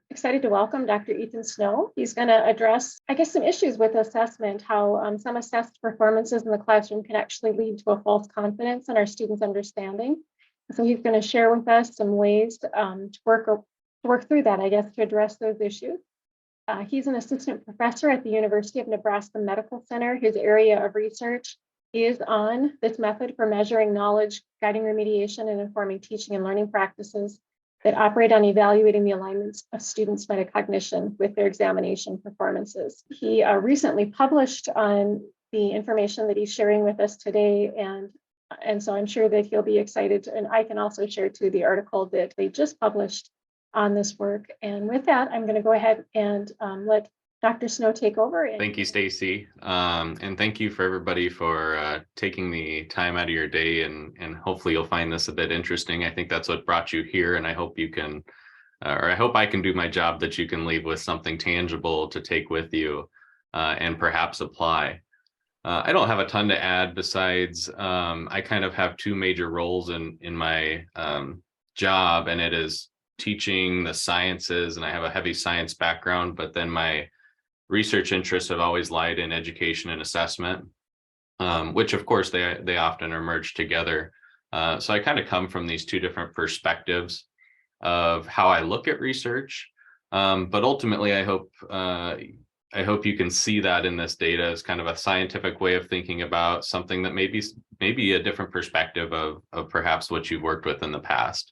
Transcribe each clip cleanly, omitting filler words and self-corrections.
excited to welcome Dr. Ethan Snow. He's going to address, some issues with assessment, how some assessed performances in the classroom can actually lead to a false confidence in our students' understanding. So he's going to share with us some ways to work through that, to address those issues. He's an assistant professor at the University of Nebraska Medical Center. His area of research is on this method for measuring knowledge, guiding remediation, and informing teaching and learning practices that operate on evaluating the alignments of students' metacognition with their examination performances. He recently published on the information that he's sharing with us today, and so I'm sure that he'll be excited. And I can also share too the article that they just published on this work. And with that, I'm going to go ahead and let Dr. Snow take over. Thank you, Stacy. And thank you for everybody for taking the time out of your day, and hopefully you'll find this a bit interesting. I think that's what brought you here, and I hope you can, or I hope I can do my job that you can leave with something tangible to take with you and perhaps apply. I don't have a ton to add besides I kind of have two major roles in my job, and it is teaching the sciences, and I have a heavy science background, but then my research interests have always lied in education and assessment, which of course they often are merged together. So I kind of come from these two different perspectives of how I look at research, but ultimately I hope you can see that in this data as kind of a scientific way of thinking about something that may be a different perspective of perhaps what you've worked with in the past.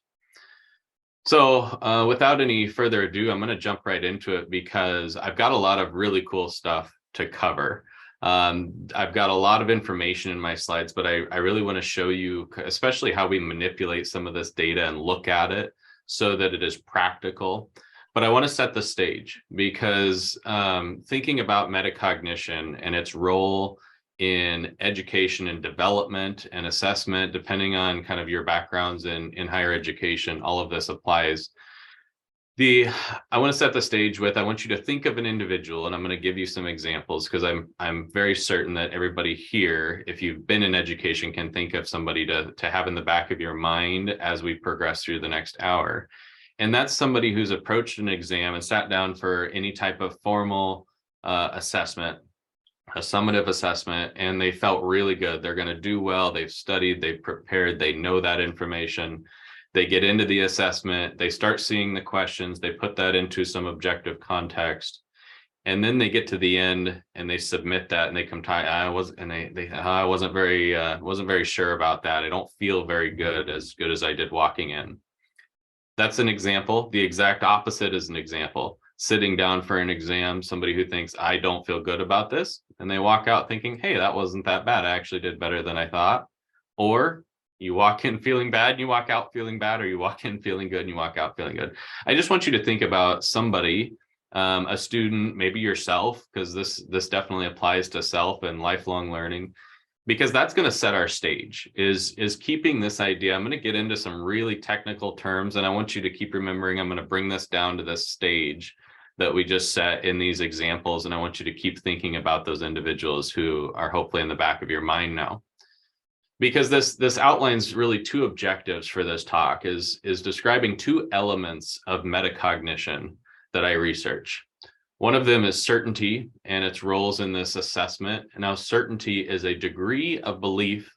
So without any further ado, I'm going to jump right into it because I've got a lot of really cool stuff to cover. I've got a lot of information in my slides, but I really want to show you especially how we manipulate some of this data and look at it so that it is practical. But I want to set the stage because thinking about metacognition and its role in education and development and assessment, depending on kind of your backgrounds in higher education, all of this applies. I want to set the stage with, I want you to think of an individual, and I'm going to give you some examples because I'm very certain that everybody here, if you've been in education, can think of somebody to have in the back of your mind as we progress through the next hour. And that's somebody who's approached an exam and sat down for any type of formal assessment, a summative assessment, and they felt really good. They're going to do well. They've studied, they've prepared, they know that information. They get into the assessment, they start seeing the questions, they put that into some objective context, and then they get to the end and they submit that, and they come I wasn't very sure about that. I don't feel very good as I did walking in. That's an example. The exact opposite is an example. Sitting down for an exam, somebody who thinks, I don't feel good about this, and they walk out thinking, hey, that wasn't that bad. I actually did better than I thought. Or you walk in feeling bad and you walk out feeling bad, or you walk in feeling good and you walk out feeling good. I just want you to think about somebody, a student, maybe yourself, because this definitely applies to self and lifelong learning, because that's going to set our stage, is keeping this idea. I'm going to get into some really technical terms, and I want you to keep remembering I'm going to bring this down to this stage that we just set in these examples, and I want you to keep thinking about those individuals who are hopefully in the back of your mind now. Because this outlines really two objectives for this talk, is describing two elements of metacognition that I research. One of them is certainty and its roles in this assessment. Now, certainty is a degree of belief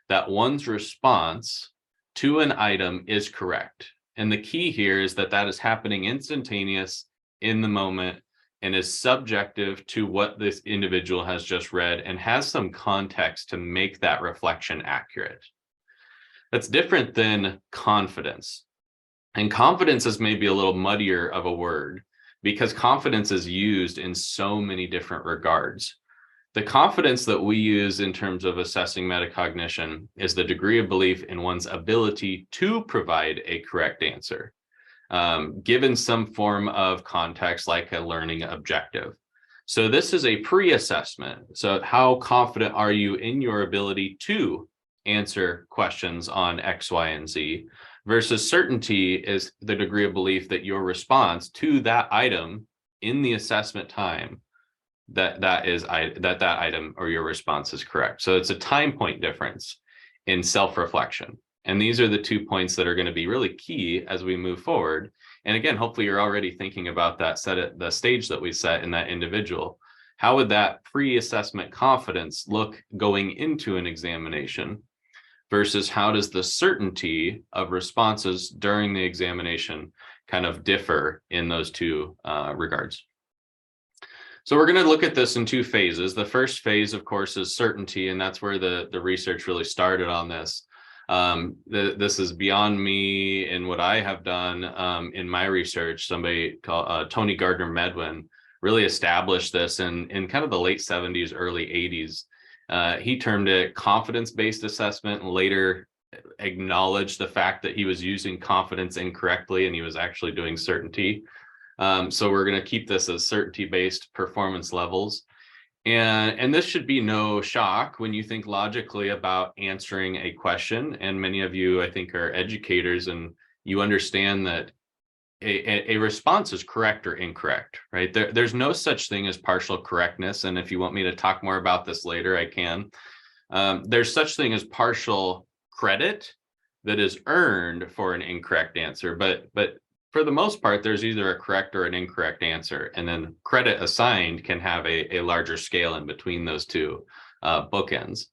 that one's response to an item is correct. And the key here is that is happening instantaneous in the moment and is subjective to what this individual has just read and has some context to make that reflection accurate. That's different than confidence. And confidence is maybe a little muddier of a word because confidence is used in so many different regards. The confidence that we use in terms of assessing metacognition is the degree of belief in one's ability to provide a correct answer, given some form of context like a learning objective. So this is a pre-assessment. So how confident are you in your ability to answer questions on X, Y, and Z? Versus certainty is the degree of belief that your response to that item in the assessment time, that item or your response is correct. So it's a time point difference in self-reflection. And these are the 2 points that are going to be really key as we move forward. And again, hopefully you're already thinking about that set at the stage that we set in that individual. How would that pre-assessment confidence look going into an examination versus how does the certainty of responses during the examination kind of differ in those two regards? So we're going to look at this in 2 phases. The first phase, of course, is certainty, and that's where the research really started on this. This is beyond me and what I have done in my research. Somebody called Tony Gardner Medwin really established this in kind of the late 70s, early 80s. He termed it confidence-based assessment and later acknowledged the fact that he was using confidence incorrectly and he was actually doing certainty. So we're going to keep this as certainty-based performance levels. And this should be no shock when you think logically about answering a question. And many of you, I think, are educators and you understand that a response is correct or incorrect, right? There's no such thing as partial correctness. And if you want me to talk more about this later, I can. There's such thing as partial credit that is earned for an incorrect answer. But for the most part, there's either a correct or an incorrect answer. And then credit assigned can have a larger scale in between those two bookends.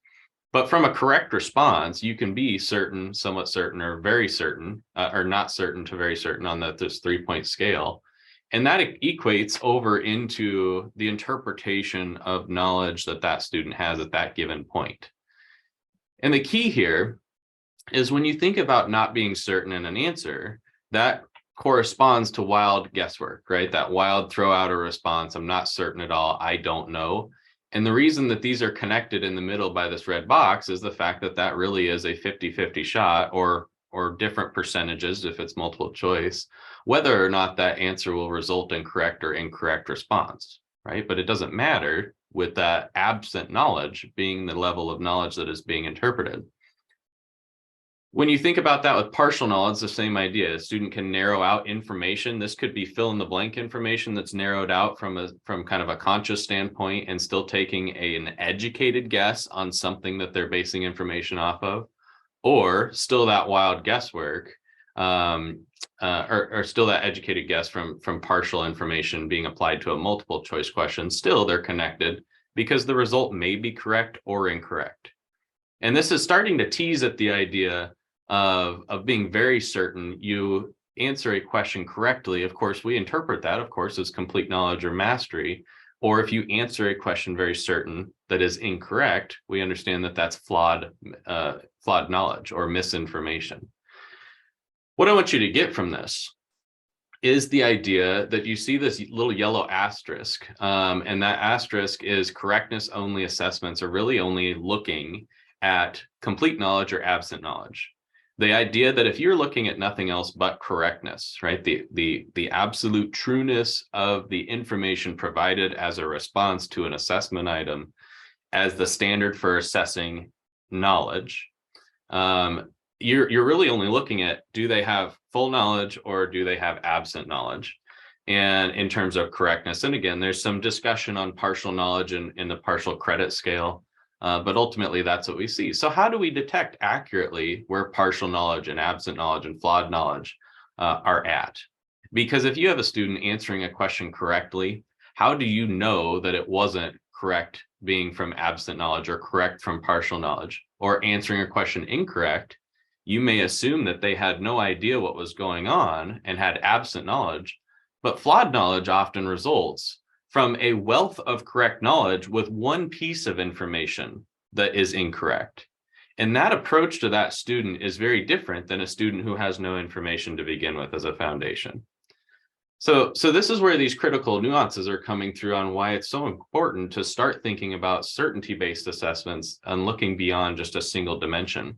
But from a correct response, you can be certain, somewhat certain, or very certain, or not certain to very certain on this 3-point scale. And that equates over into the interpretation of knowledge that that student has at that given point. And the key here is when you think about not being certain in an answer, that corresponds to wild guesswork, right? That wild throw out a response. I'm not certain at all. I don't know. And the reason that these are connected in the middle by this red box is the fact that that really is a 50-50 shot or different percentages if it's multiple choice, whether or not that answer will result in correct or incorrect response, right? But it doesn't matter with that absent knowledge being the level of knowledge that is being interpreted. When you think about that with partial knowledge, the same idea. A student can narrow out information. This could be fill in the blank information that's narrowed out from kind of a conscious standpoint and still taking an educated guess on something that they're basing information off of, or still that wild guesswork, or still that educated guess from partial information being applied to a multiple choice question. Still, they're connected because the result may be correct or incorrect. And this is starting to tease at the idea of being very certain. You answer a question correctly, of course, we interpret that, of course, as complete knowledge or mastery. Or if you answer a question very certain that is incorrect, we understand that that's flawed knowledge or misinformation. What I want you to get from this is the idea that you see this little yellow asterisk, and that asterisk is correctness only assessments are really only looking at complete knowledge or absent knowledge. The idea that if you're looking at nothing else but correctness, right, the absolute trueness of the information provided as a response to an assessment item as the standard for assessing knowledge, you're really only looking at, do they have full knowledge or do they have absent knowledge? And in terms of correctness, and again, there's some discussion on partial knowledge in the partial credit scale. But ultimately, that's what we see. So how do we detect accurately where partial knowledge and absent knowledge and flawed knowledge are at? Because if you have a student answering a question correctly, how do you know that it wasn't correct being from absent knowledge or correct from partial knowledge? Or answering a question incorrect, you may assume that they had no idea what was going on and had absent knowledge, but flawed knowledge often results from a wealth of correct knowledge with one piece of information that is incorrect. And that approach to that student is very different than a student who has no information to begin with as a foundation. So this is where these critical nuances are coming through on why it's so important to start thinking about certainty-based assessments and looking beyond just a single dimension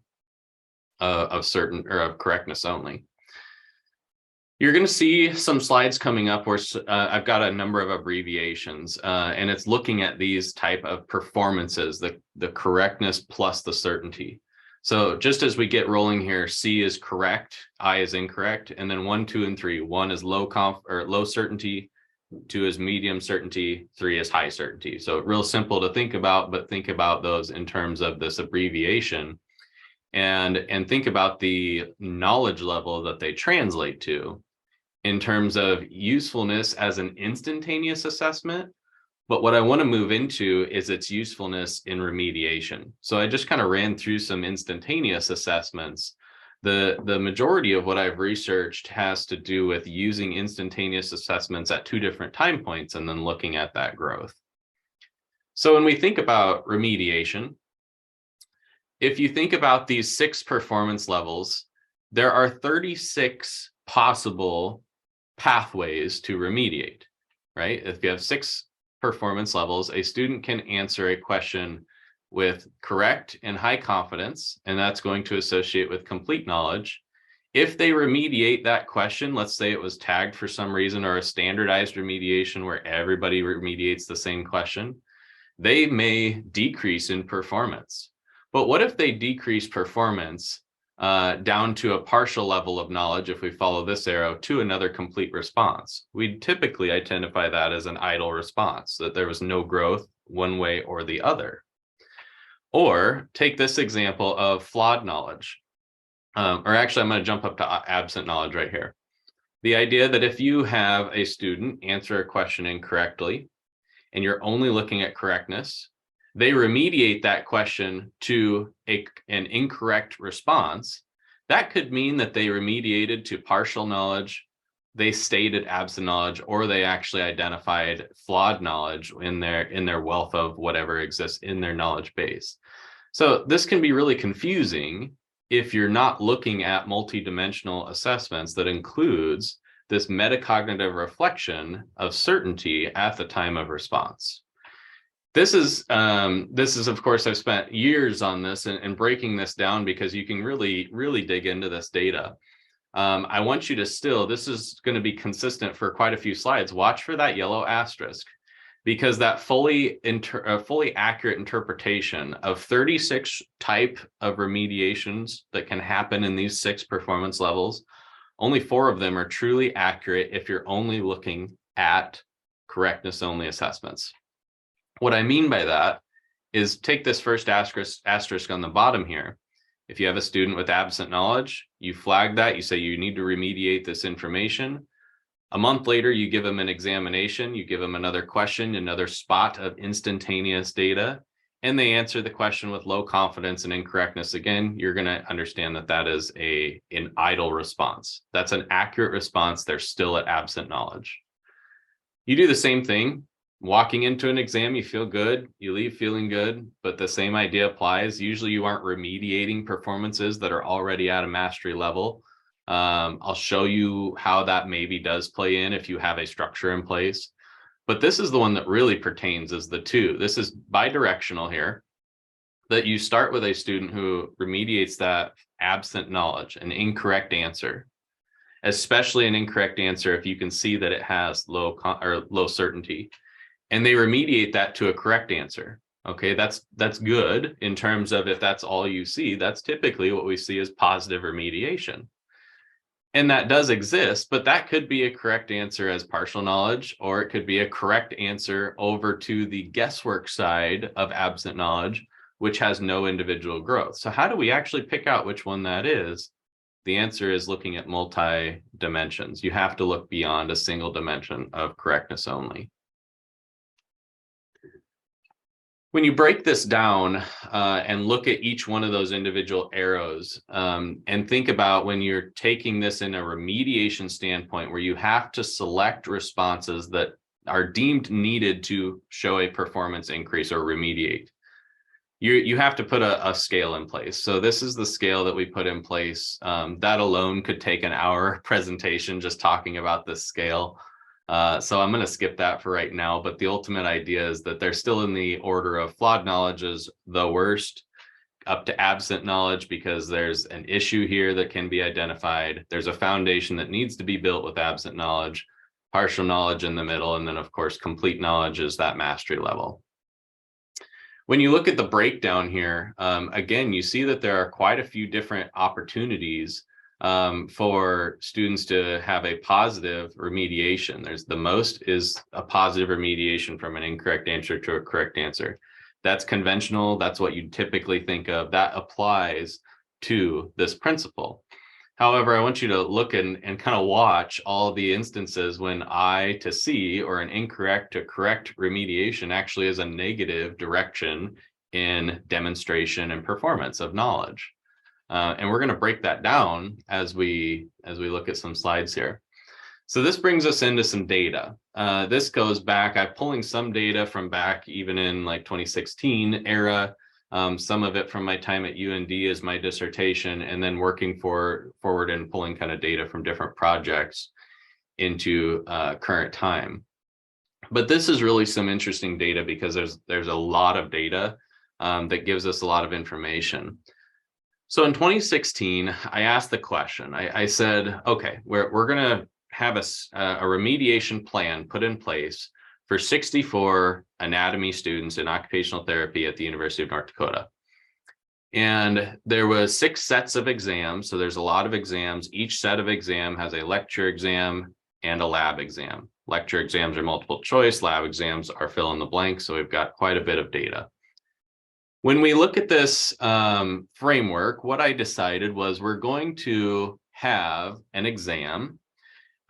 of certain or of correctness only. You're going to see some slides coming up where I've got a number of abbreviations, and it's looking at these type of performances, the correctness plus the certainty. So just as we get rolling here, C is correct, I is incorrect, and then 1, 2, and 3. 1 is low certainty, 2 is medium certainty, 3 is high certainty. So real simple to think about, but think about those in terms of this abbreviation. and think about the knowledge level that they translate to in terms of usefulness as an instantaneous assessment. But what I want to move into is its usefulness in remediation. So I just kind of ran through some instantaneous assessments. The majority of what I've researched has to do with using instantaneous assessments at two different time points and then looking at that growth. So when we think about remediation, if you think about these 6 performance levels, there are 36 possible pathways to remediate, right? If you have 6 performance levels, a student can answer a question with correct and high confidence, and that's going to associate with complete knowledge. If they remediate that question, let's say it was tagged for some reason or a standardized remediation where everybody remediates the same question, they may decrease in performance. But what if they decrease performance down to a partial level of knowledge, if we follow this arrow, to another complete response? We'd typically identify that as an idle response, that there was no growth one way or the other. Or take this example of flawed knowledge. Or actually, I'm going to jump up to absent knowledge right here. The idea that if you have a student answer a question incorrectly, and you're only looking at correctness, they remediate that question to an incorrect response. That could mean that they remediated to partial knowledge, they stated absent knowledge, or they actually identified flawed knowledge in their wealth of whatever exists in their knowledge base. So this can be really confusing if you're not looking at multidimensional assessments that includes this metacognitive reflection of certainty at the time of response. This is, of course, I've spent years on this and breaking this down because you can really, really dig into this data. I want you to still, this is going to be consistent for quite a few slides. Watch for that yellow asterisk, because that fully accurate interpretation of 36 type of remediations that can happen in these 6 performance levels, only 4 of them are truly accurate if you're only looking at correctness only assessments. What I mean by that is take this first asterisk on the bottom here. If you have a student with absent knowledge, you flag that, you say you need to remediate this information. A month later, you give them an examination, you give them another question, another spot of instantaneous data, and they answer the question with low confidence and incorrectness. Again, you're going to understand that that is an idle response. That's an accurate response. They're still at absent knowledge. You do the same thing. Walking into an exam, you feel good, you leave feeling good, but the same idea applies. Usually you aren't remediating performances that are already at a mastery level. I'll show you how that maybe does play in if you have a structure in place. But this is the one that really pertains as the 2. This is bidirectional here, that you start with a student who remediates that absent knowledge, an incorrect answer, especially an incorrect answer if you can see that it has low certainty. And they remediate that to a correct answer. Okay, that's good in terms of if that's all you see, that's typically what we see as positive remediation. And that does exist, but that could be a correct answer as partial knowledge, or it could be a correct answer over to the guesswork side of absent knowledge, which has no individual growth. So how do we actually pick out which one that is? The answer is looking at multi-dimensions. You have to look beyond a single dimension of correctness only. When you break this down and look at each one of those individual arrows and think about when you're taking this in a remediation standpoint where you have to select responses that are deemed needed to show a performance increase or remediate, you have to put a scale in place. So this is the scale that we put in place. That alone could take an hour presentation just talking about this scale. So I'm going to skip that for right now, but the ultimate idea is that they're still in the order of flawed knowledge is the worst, up to absent knowledge because there's an issue here that can be identified. There's a foundation that needs to be built with absent knowledge, partial knowledge in the middle, and then of course, complete knowledge is that mastery level. When you look at the breakdown here, again, you see that there are quite a few different opportunities for students to have a positive remediation. There's the most is a positive remediation from an incorrect answer to a correct answer. That's conventional. That's what you typically think of. That applies to this principle. However, I want you to look and kind of watch all the instances when I to C or an incorrect to correct remediation actually is a negative direction in demonstration and performance of knowledge. And we're going to break that down as we look at some slides here. So this brings us into some data. This goes back, I'm pulling some data from back even in like 2016 era, some of it from my time at UND as my dissertation, and then working forward and pulling kind of data from different projects into current time. But this is really some interesting data because there's a lot of data that gives us a lot of information. So in 2016, I asked the question, I said, okay, we're going to have a remediation plan put in place for 64 anatomy students in occupational therapy at the University of North Dakota. And there was 6 sets of exams. So there's a lot of exams. Each set of exam has a lecture exam and a lab exam. Lecture exams are multiple choice, lab exams are fill in the blank. So we've got quite a bit of data. When we look at this framework, what I decided was we're going to have an exam.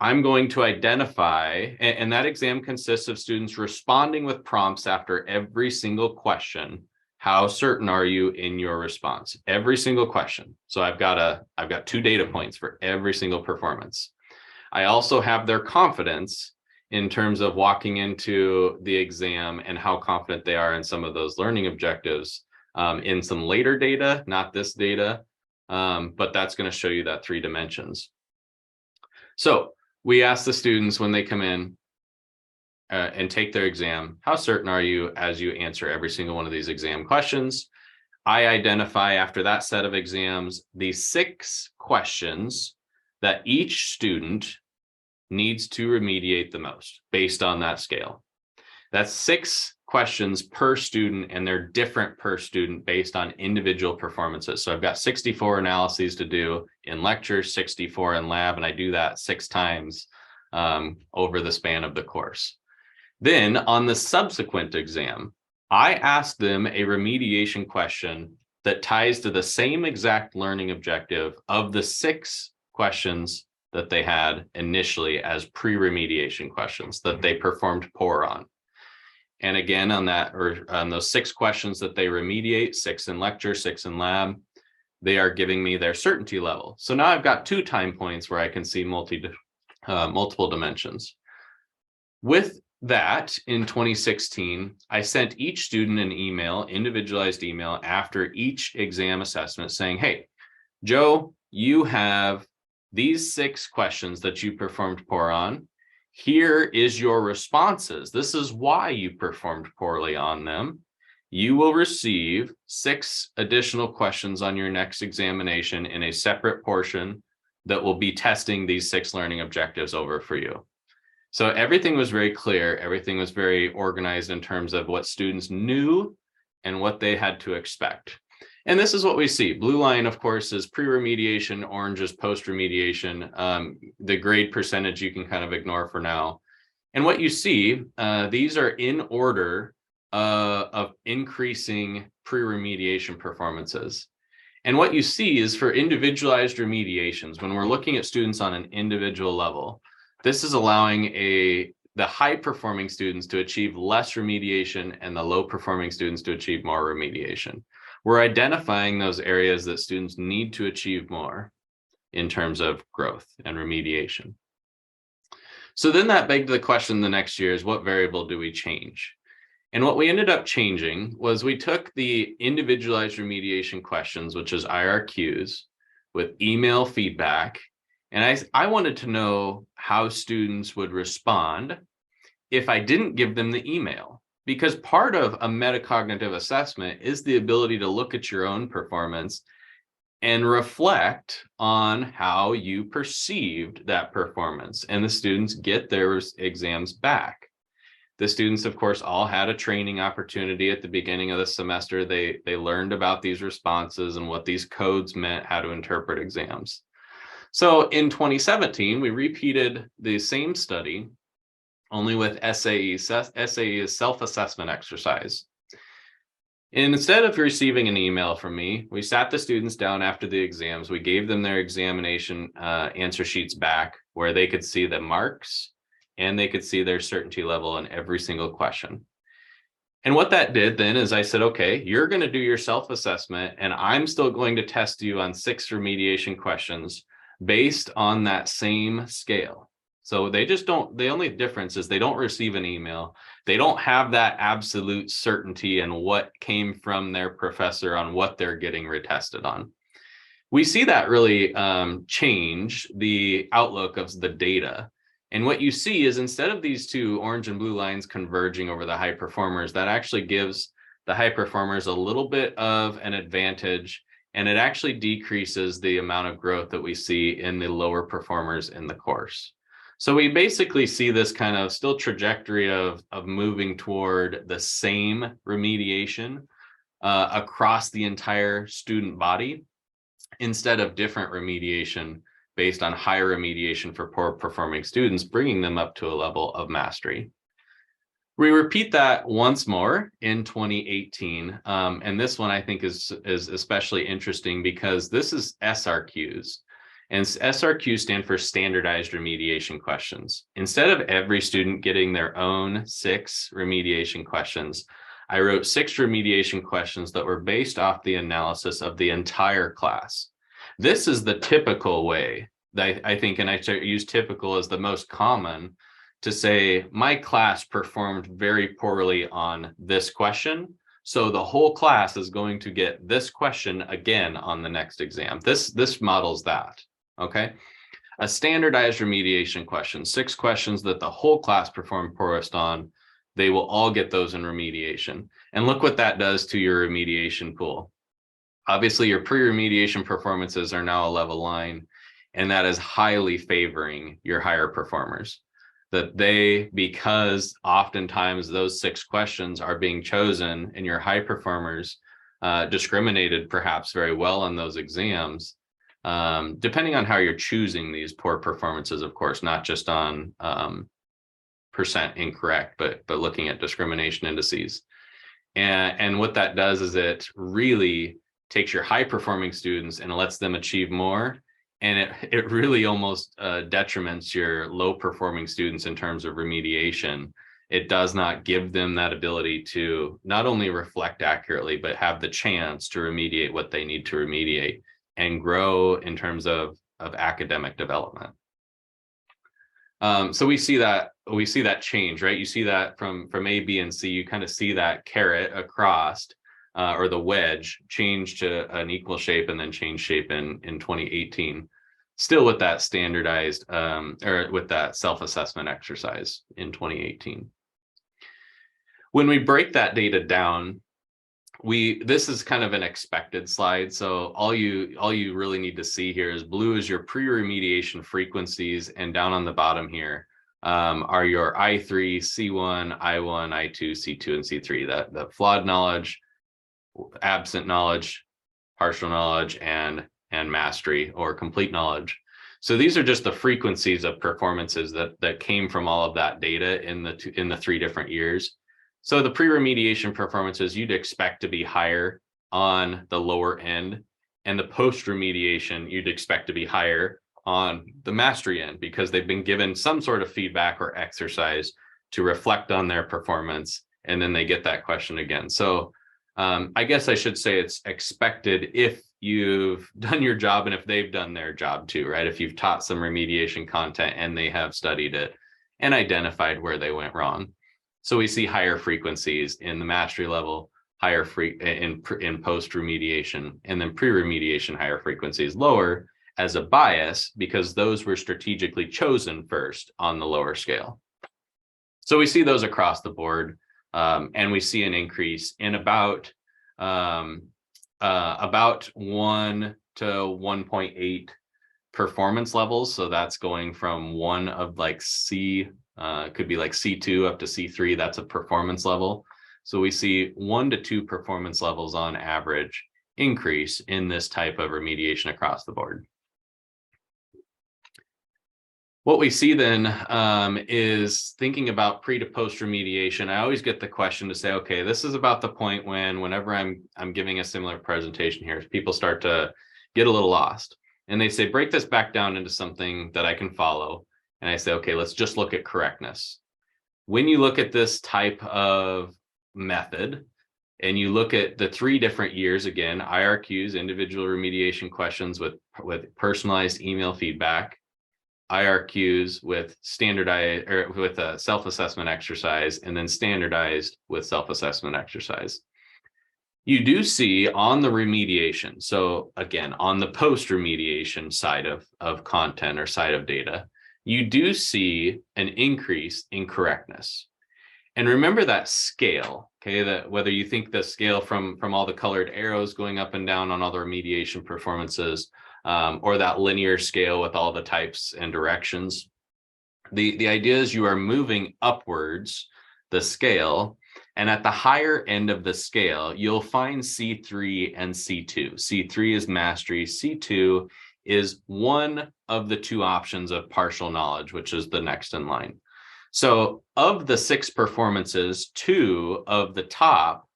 I'm going to identify, and that exam consists of students responding with prompts after every single question. How certain are you in your response? Every single question. So I've got 2 data points for every single performance. I also have their confidence in terms of walking into the exam and how confident they are in some of those learning objectives in some later data, not this data, but that's going to show you that 3 dimensions. So we ask the students when they come in and take their exam, how certain are you as you answer every single one of these exam questions? I identify after that set of exams, the 6 questions that each student needs to remediate the most based on that scale. That's 6 questions per student, and they're different per student based on individual performances. So I've got 64 analyses to do in lecture, 64 in lab, and I do that 6 times over the span of the course. Then on the subsequent exam, I ask them a remediation question that ties to the same exact learning objective of the 6 questions that they had initially as pre-remediation questions that they performed poor on. And again, on that, or on those 6 questions that they remediate, 6 in lecture, 6 in lab, they are giving me their certainty level. So now I've got 2 time points where I can see multiple dimensions. With that, in 2016, I sent each student an email, individualized email, after each exam assessment saying, hey, Joe, you have these 6 questions that you performed poor on. Here is your responses. This is why you performed poorly on them. You will receive 6 additional questions on your next examination in a separate portion that will be testing these 6 learning objectives over for you. So everything was very clear. Everything was very organized in terms of what students knew and what they had to expect. And this is what we see. Blue line, of course, is pre-remediation. Orange is post-remediation. The grade percentage you can kind of ignore for now. And what you see, these are in order of increasing pre-remediation performances. And what you see is for individualized remediations, when we're looking at students on an individual level, this is allowing the high-performing students to achieve less remediation and the low-performing students to achieve more remediation. We're identifying those areas that students need to achieve more in terms of growth and remediation. So then that begged the question the next year is, what variable do we change? And what we ended up changing was we took the individualized remediation questions, which is IRQs, with email feedback. And I wanted to know how students would respond if I didn't give them the email. Because part of a metacognitive assessment is the ability to look at your own performance and reflect on how you perceived that performance. And the students get their exams back. The students, of course, all had a training opportunity at the beginning of the semester. They learned about these responses and what these codes meant, how to interpret exams. So in 2017, we repeated the same study, only with SAE. SAE is self-assessment exercise. Instead of receiving an email from me, we sat the students down after the exams. We gave them their examination answer sheets back where they could see the marks and they could see their certainty level on every single question. And what that did then is I said, okay, you're going to do your self-assessment and I'm still going to test you on 6 remediation questions based on that same scale. So they just don't, the only difference is they don't receive an email. They don't have that absolute certainty in what came from their professor on what they're getting retested on. We see that really change the outlook of the data. And what you see is instead of these two orange and blue lines converging over the high performers, that actually gives the high performers a little bit of an advantage, and it actually decreases the amount of growth that we see in the lower performers in the course. So we basically see this kind of still trajectory of moving toward the same remediation across the entire student body instead of different remediation based on higher remediation for poor performing students, bringing them up to a level of mastery. We repeat that once more in 2018. And this one I think is especially interesting because this is SRQs. And SRQs stand for standardized remediation questions. Instead of every student getting their own 6 remediation questions, I wrote 6 remediation questions that were based off the analysis of the entire class. This is the typical way that I think, and I use typical as the most common to say, my class performed very poorly on this question, so the whole class is going to get this question again on the next exam. This models that, okay? A standardized remediation question, 6 questions that the whole class performed poorest on, they will all get those in remediation. And look what that does to your remediation pool. Obviously, your pre-remediation performances are now a level line, and that is highly favoring your higher performers. That they, because oftentimes those 6 questions are being chosen and your high performers discriminated perhaps very well on those exams, depending on how you're choosing these poor performances, of course, not just on percent incorrect, but looking at discrimination indices. And what that does is it really takes your high performing students and lets them achieve more. And it really almost detriments your low performing students in terms of remediation. It does not give them that ability to not only reflect accurately, but have the chance to remediate what they need to remediate and grow in terms of academic development. So we see that change, right? You see that from A, B, and C, you kind of see that carrot across or the wedge change to an equal shape and then change shape in 2018, still with that standardized or with that self-assessment exercise in 2018. When we break that data down, this is kind of an expected slide. So all you really need to see here is blue is your pre-remediation frequencies, and down on the bottom here are your I3, C1, I1, I2, C2, and C3, that flawed knowledge, absent knowledge, partial knowledge, and mastery or complete knowledge. So these are just the frequencies of performances that came from all of that data in the 3 different years. So the pre-remediation performances you'd expect to be higher on the lower end, and the post-remediation you'd expect to be higher on the mastery end because they've been given some sort of feedback or exercise to reflect on their performance, and then they get that question again. So I guess I should say it's expected if you've done your job and if they've done their job too, right? If you've taught some remediation content and they have studied it and identified where they went wrong. So we see higher frequencies in the mastery level, higher in post remediation, and then pre-remediation higher frequencies lower as a bias because those were strategically chosen first on the lower scale. So we see those across the board, and we see an increase in about 1 to 1.8 performance levels. So that's going from 1 of like C. Could be like C2 up to C3. That's a performance level. So we see 1 to 2 performance levels on average increase in this type of remediation across the board. What we see then is thinking about pre to post remediation. I always get the question to say, okay, this is about the point whenever I'm giving a similar presentation here, people start to get a little lost. And they say, break this back down into something that I can follow. And I say, okay, let's just look at correctness. When you look at this type of method, and you look at the 3 different years, again, IRQs, individual remediation questions with personalized email feedback, IRQs with standardized or with a self-assessment exercise, and then standardized with self-assessment exercise. You do see on the remediation, so again, on the post remediation side of content or side of data, you do see an increase in correctness. And remember that scale, okay, that whether you think the scale from all the colored arrows going up and down on all the remediation performances, or that linear scale with all the types and directions, the idea is you are moving upwards the scale, and at the higher end of the scale, you'll find C3 and C2. C3 is mastery, C2 is one of the 2 options of partial knowledge, which is the next in line. So of the 6 performances, 2 of the top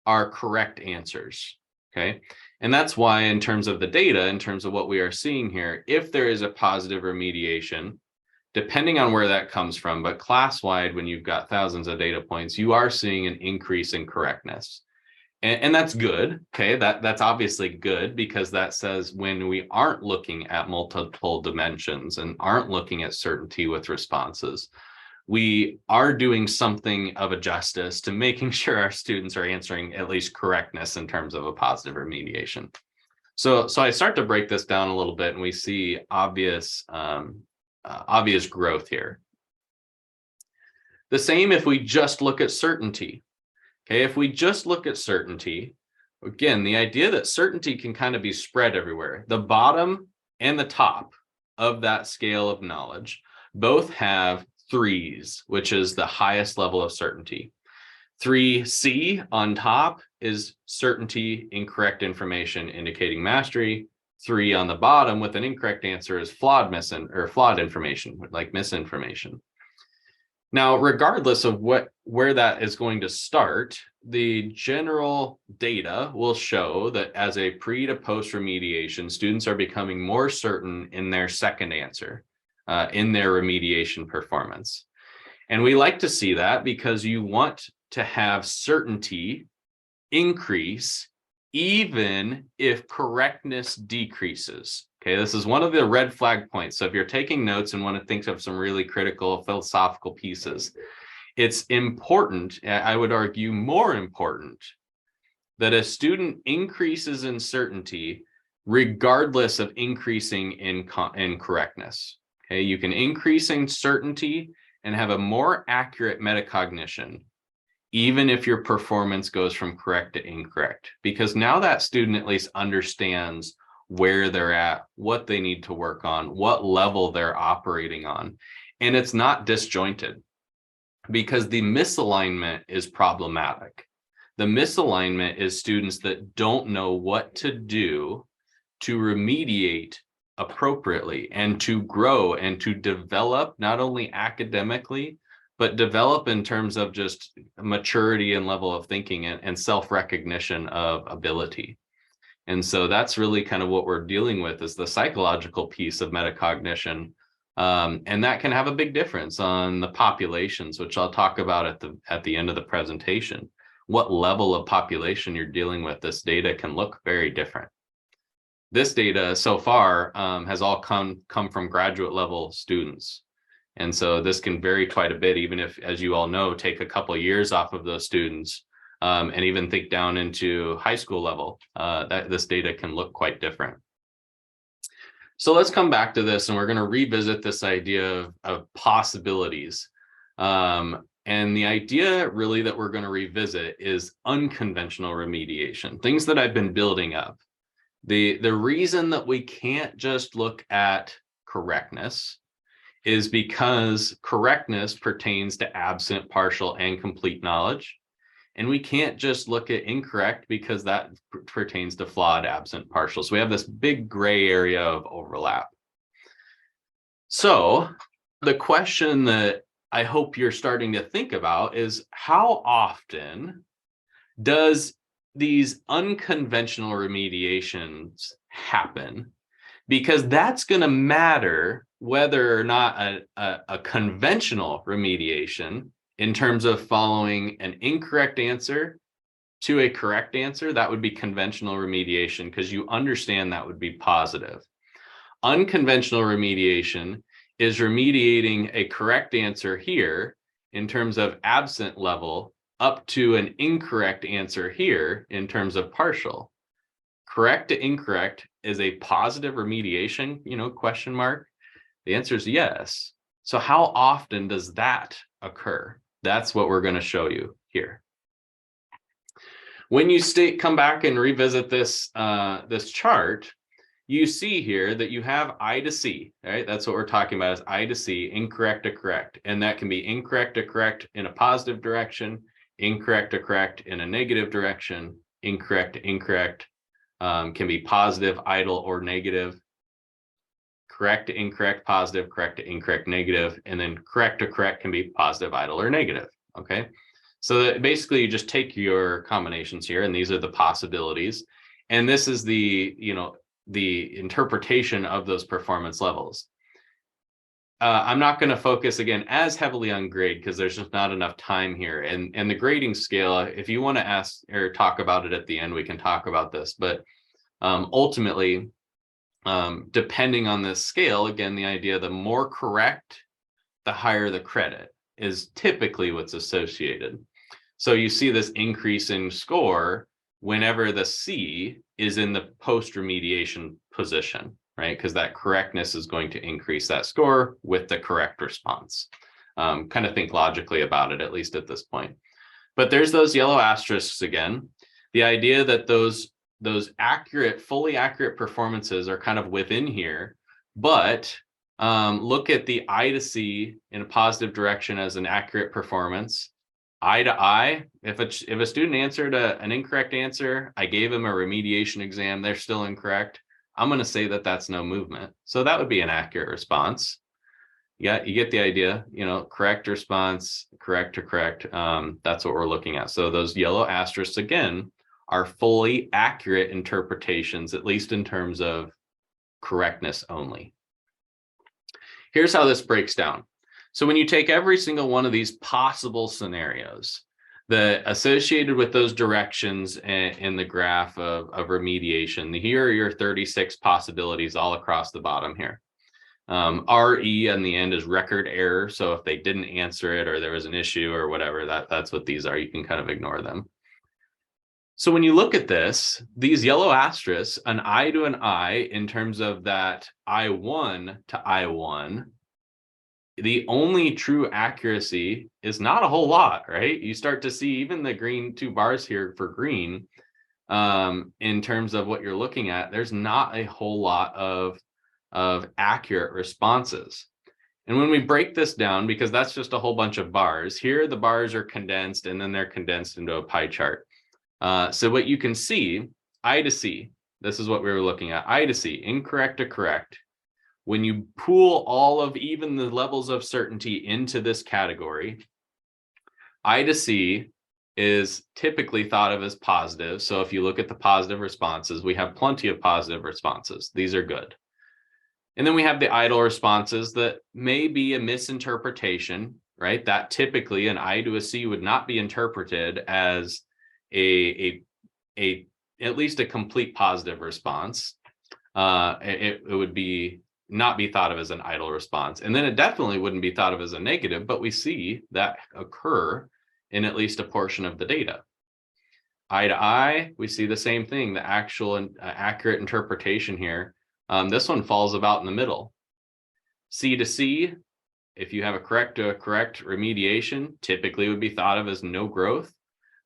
are correct answers, okay? And that's why in terms of the data, in terms of what we are seeing here, if there is a positive remediation, depending on where that comes from, but class-wide, when you've got thousands of data points, you are seeing an increase in correctness. And that's good, okay? That's obviously good, because that says when we aren't looking at multiple dimensions and aren't looking at certainty with responses, we are doing something of a justice to making sure our students are answering at least correctness in terms of a positive remediation. So I start to break this down a little bit, and we see obvious growth here. The same if we just look at certainty. Okay, if we just look at certainty, again, the idea that certainty can kind of be spread everywhere. The bottom and the top of that scale of knowledge both have 3s, which is the highest level of certainty. 3C on top is certainty, incorrect information indicating mastery. 3 on the bottom with an incorrect answer is flawed information, like misinformation. Now, regardless of where that is going to start, the general data will show that as a pre to post remediation, students are becoming more certain in their second answer, in their remediation performance. And we like to see that because you want to have certainty increase even if correctness decreases. Okay, this is one of the red flag points. So if you're taking notes and want to think of some really critical philosophical pieces, it's important, I would argue more important, that a student increases in certainty regardless of increasing in correctness. Okay, you can increase in certainty and have a more accurate metacognition, even if your performance goes from correct to incorrect, because now that student at least understands where they're at, what they need to work on, what level they're operating on. And it's not disjointed, because the misalignment is problematic. The misalignment is students that don't know what to do to remediate appropriately and to grow and to develop, not only academically, but develop in terms of just maturity and level of thinking and self-recognition of ability. And so that's really kind of what we're dealing with, is the psychological piece of metacognition. And that can have a big difference on the populations, which I'll talk about at the end of the presentation. What level of population you're dealing with, this data can look very different. This data so far has all come from graduate level students. And so this can vary quite a bit, even if, as you all know, take a couple of years off of those students, and even think down into high school level, that this data can look quite different. So let's come back to this, and we're going to revisit this idea of possibilities. And the idea really that we're going to revisit is unconventional remediation, things that I've been building up. The reason that we can't just look at correctness is because correctness pertains to absent, partial, and complete knowledge. And we can't just look at incorrect because that pertains to flawed, absent, partial. So we have this big gray area of overlap. So the question that I hope you're starting to think about is, how often does these unconventional remediations happen? Because that's going to matter whether or not a conventional remediation, in terms of following an incorrect answer to a correct answer, that would be conventional remediation, because you understand that would be positive. Unconventional remediation is remediating a correct answer here in terms of absent level up to an incorrect answer here in terms of partial. Correct to incorrect is a positive remediation, question mark. The answer is yes. So how often does that occur? That's what we're going to show you here. When you come back and revisit this chart, you see here that you have I to C, right? That's what we're talking about, is I to C, incorrect to correct. And that can be incorrect to correct in a positive direction, incorrect to correct in a negative direction, incorrect to incorrect can be positive, idle, or negative. Correct to incorrect, positive, correct to incorrect, negative, and then correct to correct can be positive, idle, or negative, okay? So that basically you just take your combinations here, and these are the possibilities. And this is the, the interpretation of those performance levels. I'm not going to focus again as heavily on grade because there's just not enough time here. And the grading scale, if you want to ask or talk about it at the end, we can talk about this. But ultimately, depending on this scale, again, the idea, the more correct, the higher the credit is typically what's associated. So you see this increase in score whenever the C is in the post-remediation position, right? Because that correctness is going to increase that score with the correct response. Kind of think logically about it, at least at this point. But there's those yellow asterisks again. The idea that those accurate, fully accurate performances are kind of within here, but look at the I to C in a positive direction as an accurate performance. I to I, if a student answered an incorrect answer, I gave them a remediation exam, they're still incorrect, I'm going to say that that's no movement. So that would be an accurate response. Yeah, you get the idea, correct response, correct to correct. That's what we're looking at. So those yellow asterisks, again, are fully accurate interpretations, at least in terms of correctness only. Here's how this breaks down. So when you take every single one of these possible scenarios that associated with those directions in the graph of remediation, here are your 36 possibilities all across the bottom here. RE on the end is record error. So if they didn't answer it or there was an issue or whatever, that's what these are. You can kind of ignore them. So when you look at this, these yellow asterisks, an I to an I in terms of that I1 to I1, the only true accuracy is not a whole lot, right? You start to see even the green 2 bars here for green, in terms of what you're looking at, there's not a whole lot of accurate responses. And when we break this down, because that's just a whole bunch of bars, here the bars are condensed and then they're condensed into a pie chart. So what you can see, I to C, this is what we were looking at, I to C, incorrect to correct. When you pool all of even the levels of certainty into this category, I to C is typically thought of as positive. So if you look at the positive responses, we have plenty of positive responses. These are good. And then we have the idle responses that may be a misinterpretation, right? That typically an I to a C would not be interpreted as at least a complete positive response. It would not be thought of as an idle response. And then it definitely wouldn't be thought of as a negative, but we see that occur in at least a portion of the data. I to I, we see the same thing, the actual and accurate interpretation here. This one falls about in the middle. C to C, if you have a correct to a correct remediation, typically would be thought of as no growth.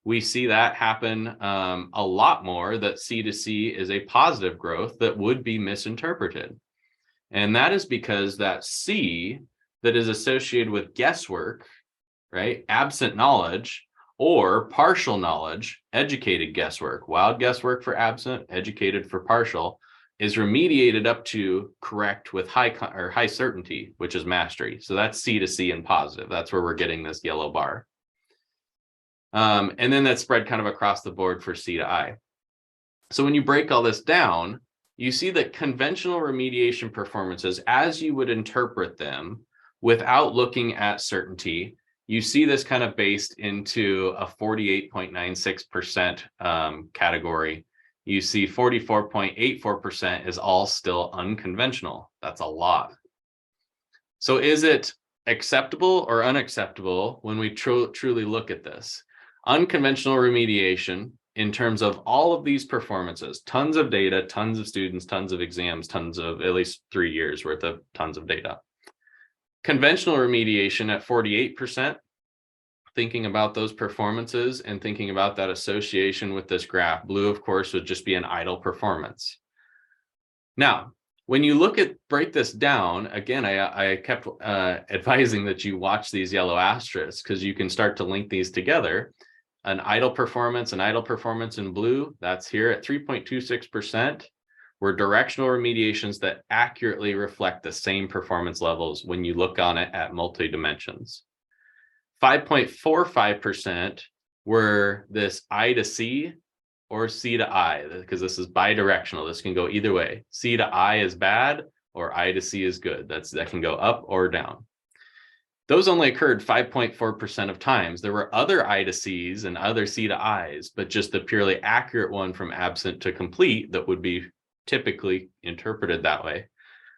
We see that happen a lot more, that C to C is a positive growth that would be misinterpreted. And that is because that C that is associated with guesswork, right, absent knowledge, or partial knowledge, educated guesswork, wild guesswork for absent, educated for partial, is remediated up to correct with high certainty, which is mastery. So that's C to C and positive. That's where we're getting this yellow bar. And then that's spread kind of across the board for C to I. So when you break all this down, you see that conventional remediation performances, as you would interpret them without looking at certainty, you see this kind of based into a 48.96% category. You see 44.84% is all still unconventional. That's a lot. So is it acceptable or unacceptable when we truly look at this? Unconventional remediation, in terms of all of these performances, tons of data, tons of students, tons of exams, tons of at least 3 years worth of tons of data. Conventional remediation at 48%, thinking about those performances and thinking about that association with this graph. Blue, of course, would just be an idle performance. Now, when you break this down, again, I kept advising that you watch these yellow asterisks because you can start to link these together. An idle performance in blue, that's here at 3.26%, were directional remediations that accurately reflect the same performance levels when you look on it at multi-dimensions. 5.45% were this I to C or C to I, because this is bidirectional. This can go either way. C to I is bad or I to C is good. That can go up or down. Those only occurred 5.4% of times. There were other I to Cs and other C to Is, but just the purely accurate one from absent to complete that would be typically interpreted that way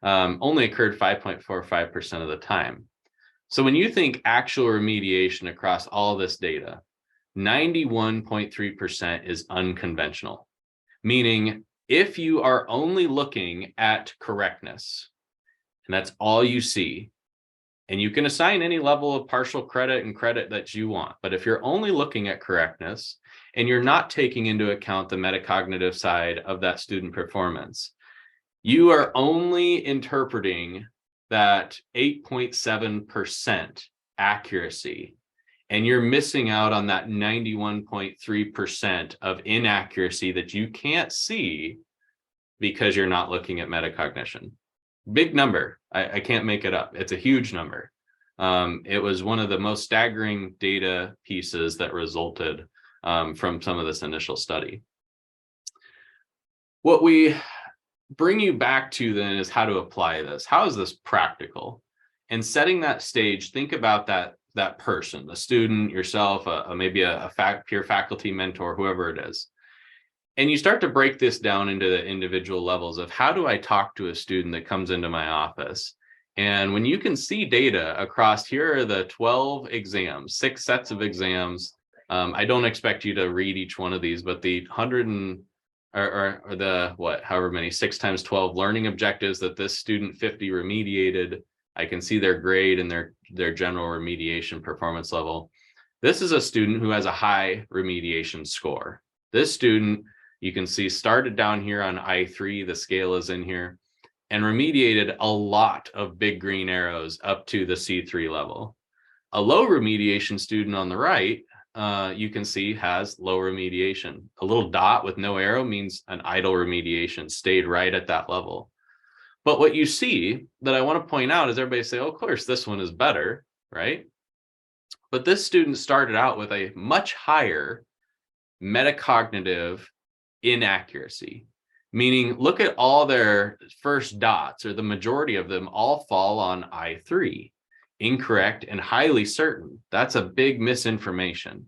only occurred 5.45% of the time. So when you think actual remediation across all this data, 91.3% is unconventional, meaning if you are only looking at correctness, and that's all you see, and you can assign any level of partial credit and credit that you want. But if you're only looking at correctness and you're not taking into account the metacognitive side of that student performance, you are only interpreting that 8.7% accuracy, and you're missing out on that 91.3% of inaccuracy that you can't see because you're not looking at metacognition. Big number. I can't make it up. It's a huge number. It was one of the most staggering data pieces that resulted from some of this initial study. What we bring you back to then is how to apply this. How is this practical? And setting that stage, think about that person, the student, yourself, maybe a peer faculty mentor, whoever it is. And you start to break this down into the individual levels of how do I talk to a student that comes into my office? And when you can see data across, here are the 12 exams, 6 sets of exams. I don't expect you to read each one of these, but the 100 or the however many 6 times 12 learning objectives that this student 50 remediated, I can see their grade and their general remediation performance level. This is a student who has a high remediation score. This student, you can see, started down here on I3, the scale is in here, and remediated a lot of big green arrows up to the C3 level. A low remediation student on the right, you can see, has low remediation. A little dot with no arrow means an idle remediation, stayed right at that level. But what you see that I want to point out is everybody say, oh, of course, this one is better, right? But this student started out with a much higher metacognitive inaccuracy, meaning look at all their first dots, or the majority of them all fall on I3, incorrect and highly certain. That's a big misinformation.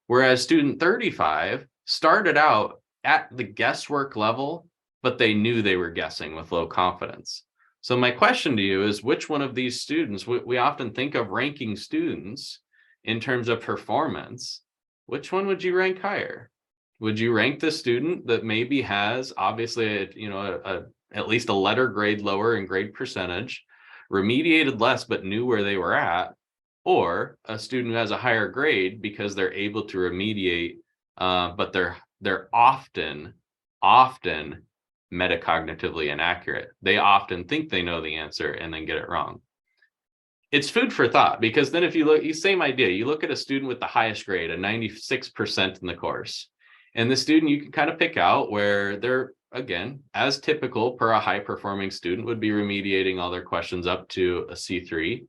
Whereas student 35 started out at the guesswork level, but they knew they were guessing with low confidence. So my question to you is, which one of these students, we often think of ranking students in terms of performance, which one would you rank higher? Would you rank the student that maybe has obviously at least a letter grade lower in grade percentage, remediated less but knew where they were at, or a student who has a higher grade because they're able to remediate, but they're often metacognitively inaccurate. They often think they know the answer and then get it wrong. It's food for thought, because then if you look, same idea, you look at a student with the highest grade, a 96% in the course, and the student, you can kind of pick out where they're again, as typical per a high performing student, would be remediating all their questions up to a C3.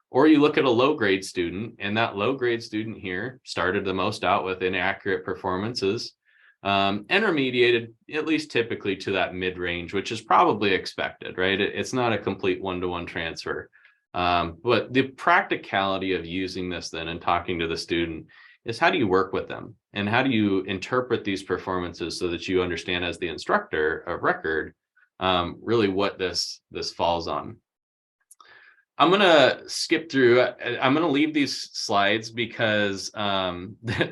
Or you look at a low grade student, and that low grade student here started the most out with inaccurate performances, and remediated at least typically to that mid range, which is probably expected, right? It's not a complete one-to-one transfer. But the practicality of using this then and talking to the student is, how do you work with them? And how do you interpret these performances so that you understand, as the instructor of record, really what this falls on? I'm going to skip through. I'm going to leave these slides because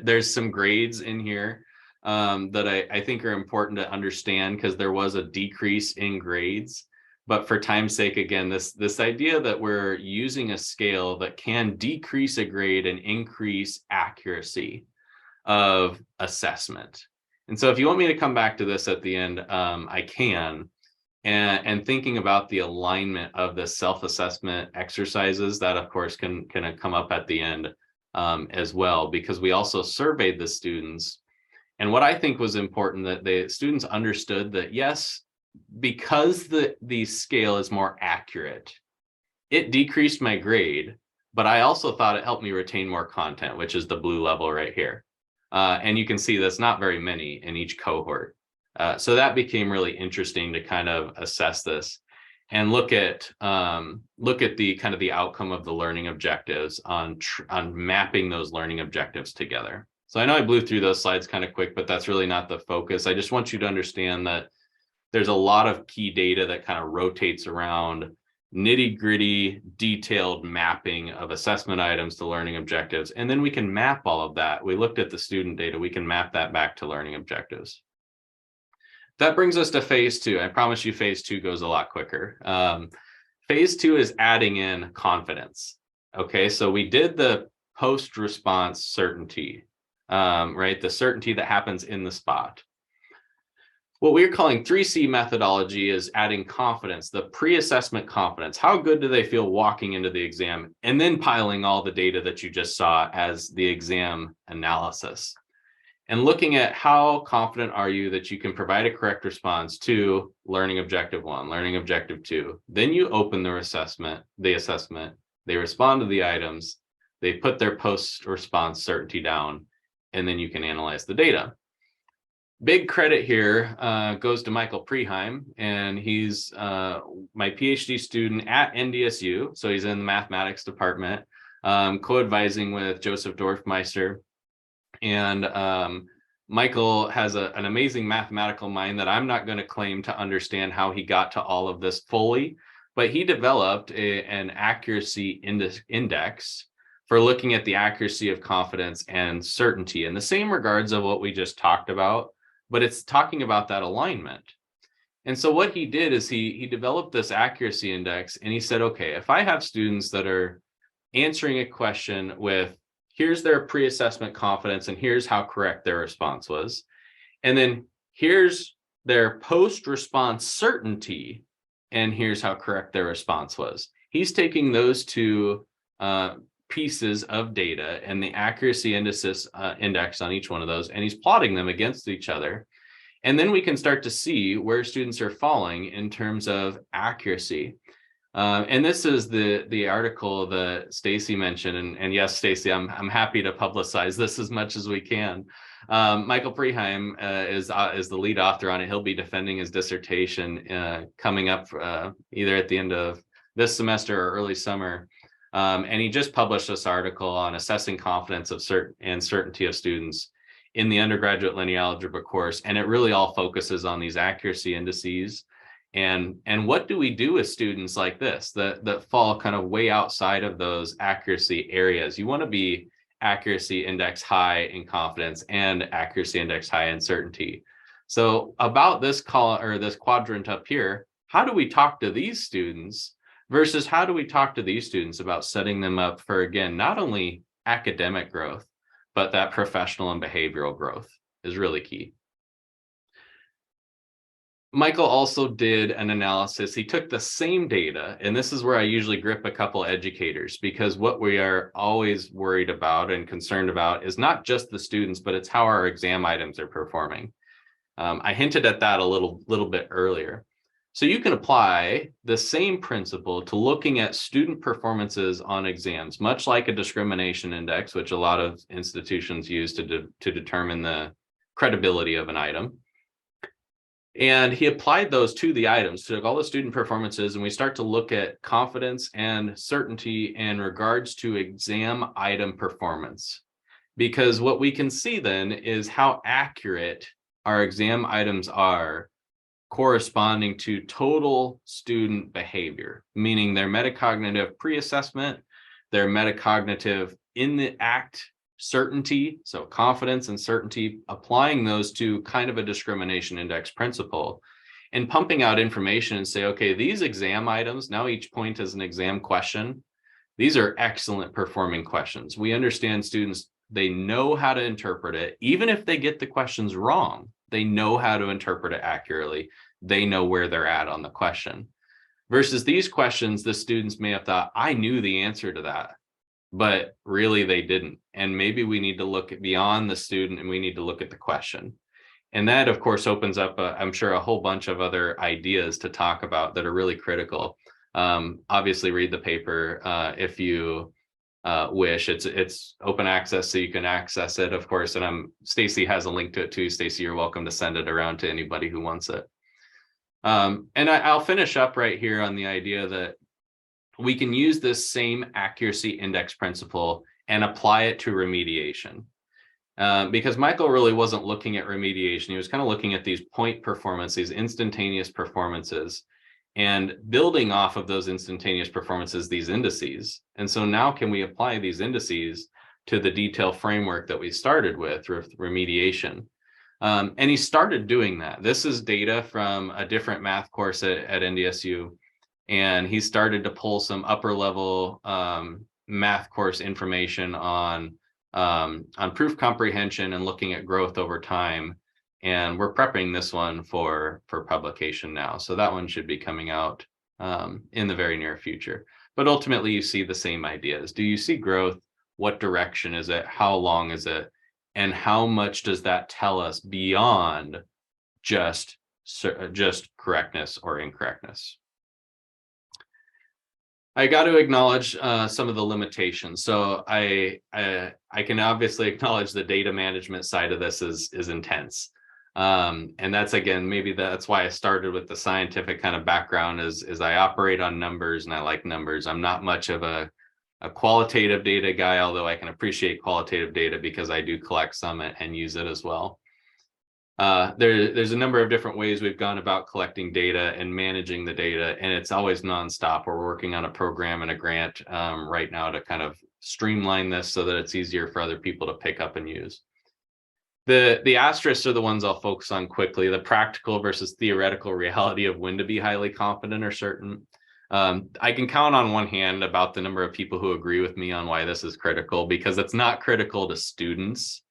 there's some grades in here that I think are important to understand, because there was a decrease in grades. But for time's sake, again, this idea that we're using a scale that can decrease a grade and increase accuracy of assessment. And so if you want me to come back to this at the end, I can. And thinking about the alignment of the self-assessment exercises, that of course can come up at the end as well, because we also surveyed the students. And what I think was important, that the students understood that, yes, because the scale is more accurate, it decreased my grade, but I also thought it helped me retain more content, which is the blue level right here. And you can see that's not very many in each cohort. So that became really interesting to kind of assess this and look at the kind of the outcome of the learning objectives on mapping those learning objectives together. So I know I blew through those slides kind of quick, but that's really not the focus. I just want you to understand that there's a lot of key data that kind of rotates around nitty-gritty, detailed mapping of assessment items to learning objectives. And then we can map all of that. We looked at the student data. We can map that back to learning objectives. That brings us to phase 2. I promise you phase 2 goes a lot quicker. Phase 2 is adding in confidence. Okay, so we did the post-response certainty, right? The certainty that happens in the spot. What we're calling 3C methodology is adding confidence, the pre-assessment confidence. How good do they feel walking into the exam? And then piling all the data that you just saw as the exam analysis. And looking at how confident are you that you can provide a correct response to learning objective 1, learning objective 2. Then you open their assessment, they respond to the items, they put their post-response certainty down, and then you can analyze the data. Big credit here goes to Michael Preheim, and he's my PhD student at NDSU. So he's in the mathematics department, co-advising with Joseph Dorfmeister. And Michael has an amazing mathematical mind that I'm not going to claim to understand how he got to all of this fully, but he developed an accuracy index for looking at the accuracy of confidence and certainty in the same regards of what we just talked about, but it's talking about that alignment. And so what he did is he developed this accuracy index, and he said, okay, if I have students that are answering a question with, here's their pre-assessment confidence, and here's how correct their response was, and then here's their post-response certainty, and here's how correct their response was. He's taking those two pieces of data and the accuracy index on each one of those, and he's plotting them against each other. And then we can start to see where students are falling in terms of accuracy. And this is the article that Stacy mentioned, and yes, Stacy, I'm happy to publicize this as much as we can. Michael Preheim is the lead author on it. He'll be defending his dissertation coming up either at the end of this semester or early summer. And he just published this article on assessing confidence of certainty of students in the undergraduate linear algebra course, and it really all focuses on these accuracy indices. And what do we do with students like this that fall kind of way outside of those accuracy areas? You want to be accuracy index high in confidence and accuracy index high in certainty. So about this this quadrant up here, how do we talk to these students versus how do we talk to these students about setting them up for, again, not only academic growth, but that professional and behavioral growth is really key. Michael also did an analysis. He took the same data, and this is where I usually grip a couple educators, because what we are always worried about and concerned about is not just the students, but it's how our exam items are performing. I hinted at that a little bit earlier. So you can apply the same principle to looking at student performances on exams, much like a discrimination index, which a lot of institutions use to determine the credibility of an item. And he applied those to the items, took all the student performances, and we start to look at confidence and certainty in regards to exam item performance. Because what we can see then is how accurate our exam items are corresponding to total student behavior, meaning their metacognitive pre-assessment, their metacognitive in the act certainty, so confidence and certainty, applying those to kind of a discrimination index principle and pumping out information and say, okay, these exam items, now each point is an exam question. These are excellent performing questions. We understand students, they know how to interpret it. Even if they get the questions wrong, they know how to interpret it accurately. They know where they're at on the question. Versus these questions, the students may have thought, I knew the answer to that, but really they didn't. And maybe we need to look at beyond the student and we need to look at the question. And that, of course, opens up, I'm sure, a whole bunch of other ideas to talk about that are really critical. Obviously, read the paper if you wish. It's open access, so you can access it, of course. And Stacy has a link to it too. Stacy, you're welcome to send it around to anybody who wants it. And I'll finish up right here on the idea that we can use this same accuracy index principle and apply it to remediation. Because Michael really wasn't looking at remediation. He was kind of looking at these point performance, these instantaneous performances, and building off of those instantaneous performances, these indices. And so now can we apply these indices to the detail framework that we started with remediation? And he started doing that. This is data from a different math course at NDSU. And he started to pull some upper level math course information on proof comprehension and looking at growth over time. And we're prepping this one for publication now. So that one should be coming out in the very near future. But ultimately, you see the same ideas. Do you see growth? What direction is it? How long is it? And how much does that tell us beyond just correctness or incorrectness? I got to acknowledge some of the limitations. So I can obviously acknowledge the data management side of this is intense. And that's, again, maybe that's why I started with the scientific kind of background is I operate on numbers and I like numbers. I'm not much of a qualitative data guy, although I can appreciate qualitative data because I do collect some and use it as well. There's a number of different ways we've gone about collecting data and managing the data, and it's always nonstop. We're working on a program and a grant right now to kind of streamline this so that it's easier for other people to pick up and use. The asterisks are the ones I'll focus on quickly, the practical versus theoretical reality of when to be highly confident or certain. I can count on one hand about the number of people who agree with me on why this is critical, because it's not critical to students.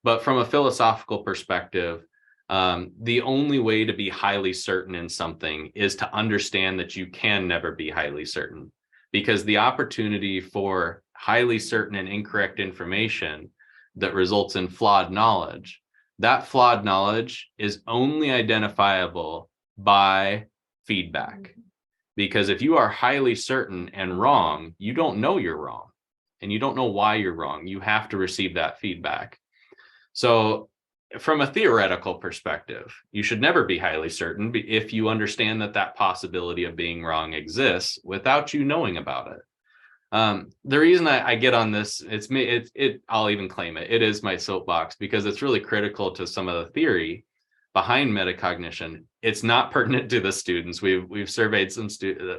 But from a philosophical perspective, the only way to be highly certain in something is to understand that you can never be highly certain, because the opportunity for highly certain and incorrect information that results in flawed knowledge, that flawed knowledge is only identifiable by feedback. Because if you are highly certain and wrong, you don't know you're wrong, and you don't know why you're wrong. You have to receive that feedback. So from a theoretical perspective, you should never be highly certain if you understand that that possibility of being wrong exists without you knowing about it. The reason I get on this, I'll even claim it is my soapbox, because it's really critical to some of the theory behind metacognition. It's not pertinent to the students. We've surveyed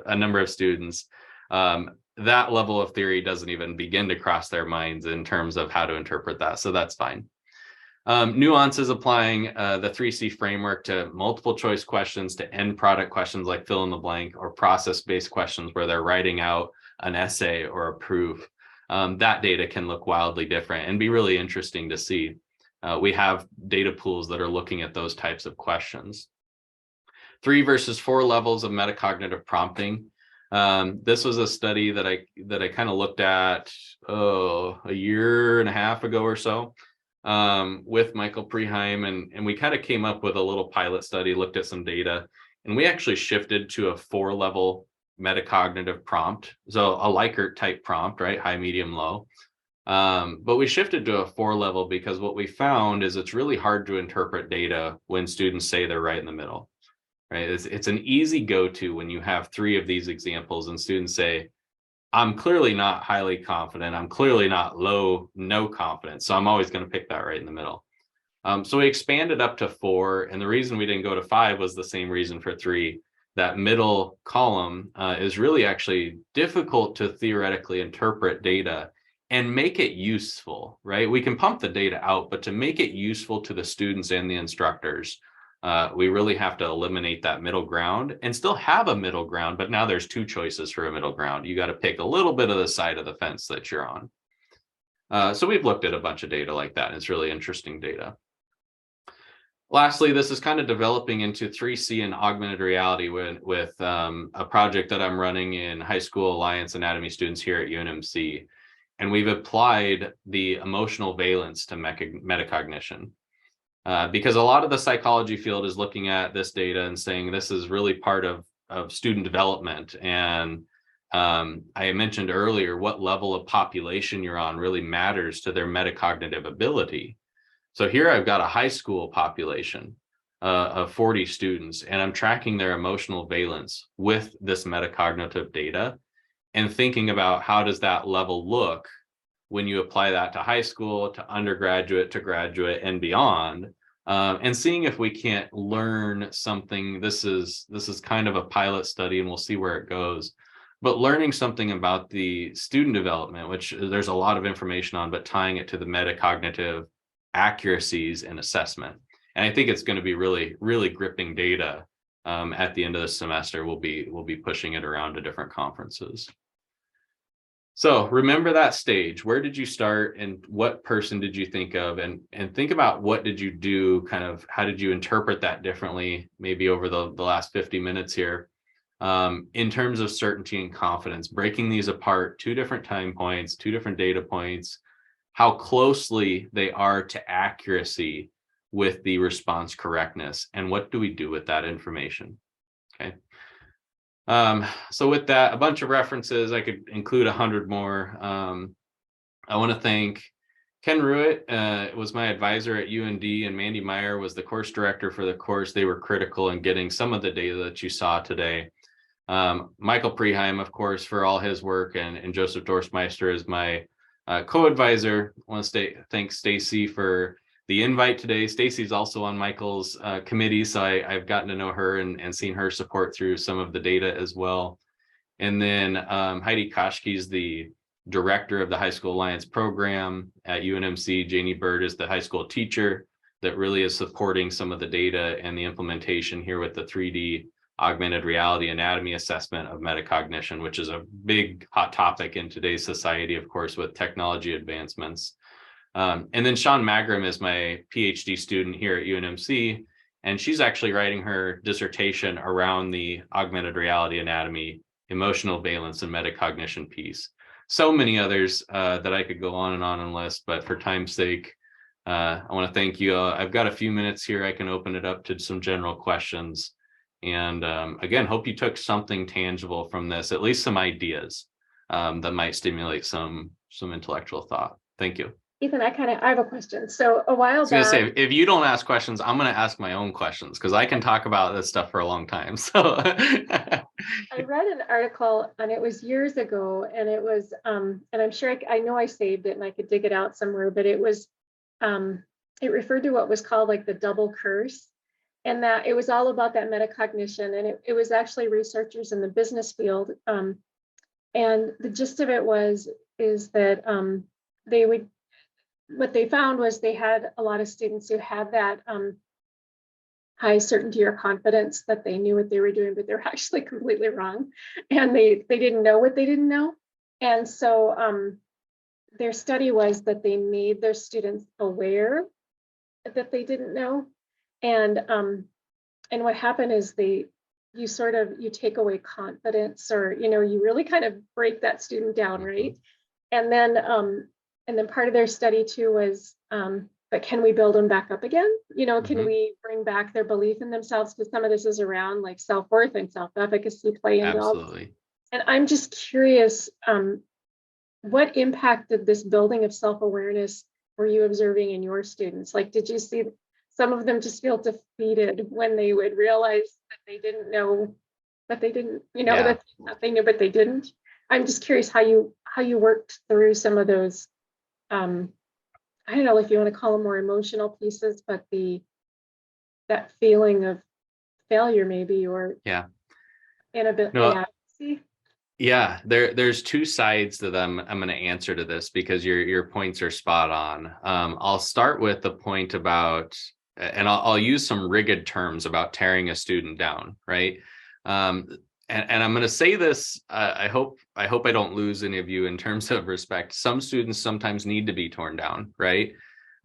a number of students. That level of theory doesn't even begin to cross their minds in terms of how to interpret that. So that's fine. Nuances applying the 3C framework to multiple choice questions, to end product questions like fill in the blank, or process-based questions where they're writing out an essay or a proof. That data can look wildly different and be really interesting to see. We have data pools that are looking at those types of questions. 3 versus 4 levels of metacognitive prompting. This was a study that I kind of looked at a year and a half ago or so. with Michael Preheim, and we kind of came up with a little pilot study, looked at some data, and we actually shifted to a 4-level metacognitive prompt. So a Likert type prompt, right? High, medium, low. But we shifted to a 4-level because what we found is it's really hard to interpret data when students say they're right in the middle, right? It's an easy go-to when you have 3 of these examples and students say, I'm clearly not highly confident. I'm clearly not no confidence. So I'm always going to pick that right in the middle. So we expanded up to 4. And the reason we didn't go to 5 was the same reason for 3. That middle column is really actually difficult to theoretically interpret data and make it useful, right? We can pump the data out, but to make it useful to the students and the instructors, we really have to eliminate that middle ground and still have a middle ground, but now there's 2 choices for a middle ground. You got to pick a little bit of the side of the fence that you're on. So we've looked at a bunch of data like that, and it's really interesting data. Lastly, this is kind of developing into 3C and augmented reality with a project that I'm running in high school Alliance Anatomy students here at UNMC. And we've applied the emotional valence to metacognition. Because a lot of the psychology field is looking at this data and saying this is really part of student development. And I mentioned earlier, what level of population you're on really matters to their metacognitive ability. So here I've got a high school population of 40 students, and I'm tracking their emotional valence with this metacognitive data and thinking about how does that level look when you apply that to high school, to undergraduate, to graduate, and beyond, and seeing if we can't learn something. This is kind of a pilot study, and we'll see where it goes. But learning something about the student development, which there's a lot of information on, but tying it to the metacognitive accuracies and assessment. And I think it's going to be really, really gripping data at the end of the semester. We'll be pushing it around to different conferences. So remember that stage. Where did you start and what person did you think of? And think about what did you do, kind of how did you interpret that differently, maybe over the last 50 minutes here, in terms of certainty and confidence, breaking these apart, 2 different time points, 2 different data points, how closely they are to accuracy with the response correctness, and what do we do with that information? Okay. So with that, a bunch of references, I could include 100 more. I want to thank Ken Ruitt, was my advisor at UND, and Mandy Meyer was the course director for the course. They were critical in getting some of the data that you saw today. Michael Preheim, of course, for all his work, and Joseph Dorstmeister is my co-advisor. I want to thank Stacy for the invite today. Stacy's also on Michael's committee, so I've gotten to know her and seen her support through some of the data as well. And then Heidi Koschke is the director of the High School Alliance program at UNMC. Janie Bird is the high school teacher that really is supporting some of the data and the implementation here with the 3D augmented reality anatomy assessment of metacognition, which is a big hot topic in today's society, of course, with technology advancements. And then Sean Magram is my PhD student here at UNMC, and she's actually writing her dissertation around the augmented reality anatomy, emotional valence, and metacognition piece. So many others that I could go on and list, but for time's sake, I want to thank you. I've got a few minutes here. I can open it up to some general questions. And again, hope you took something tangible from this, at least some ideas that might stimulate some intellectual thought. Thank you. Ethan, I have a question. So a while I was gonna back, say, if you don't ask questions, I'm gonna ask my own questions because I can talk about this stuff for a long time. So I read an article, and it was years ago, and it was, and I'm sure I know I saved it and I could dig it out somewhere, but it was, it referred to what was called like the double curse, and that it was all about that metacognition, and it was actually researchers in the business field, and the gist of it is that what they found was they had a lot of students who had that high certainty or confidence that they knew what they were doing, but they're actually completely wrong, and they didn't know what they didn't know. And so their study was that they made their students aware that they didn't know, and what happened is you take away confidence, or you really kind of break that student down, right? And then part of their study too was but can we build them back up again? Can Mhm. we bring back their belief in themselves? Because some of this is around like self-worth and self-efficacy play into all this. Absolutely. And I'm just curious, what impact did this building of self-awareness were you observing in your students? Like, did you see some of them just feel defeated when they would realize that they didn't know, that they didn't, Yeah. that they knew, but they didn't? I'm just curious how you worked through some of those, I don't know if you want to call them more emotional pieces, but that feeling of failure maybe, or Yeah. No, inadequacy. yeah, there's two sides that I'm going to answer to this because your points are spot on. I'll start with the point about, and I'll use some rigid terms about tearing a student down, right? Um, and I'm going to say this. I hope I don't lose any of you in terms of respect. Some students sometimes need to be torn down, right?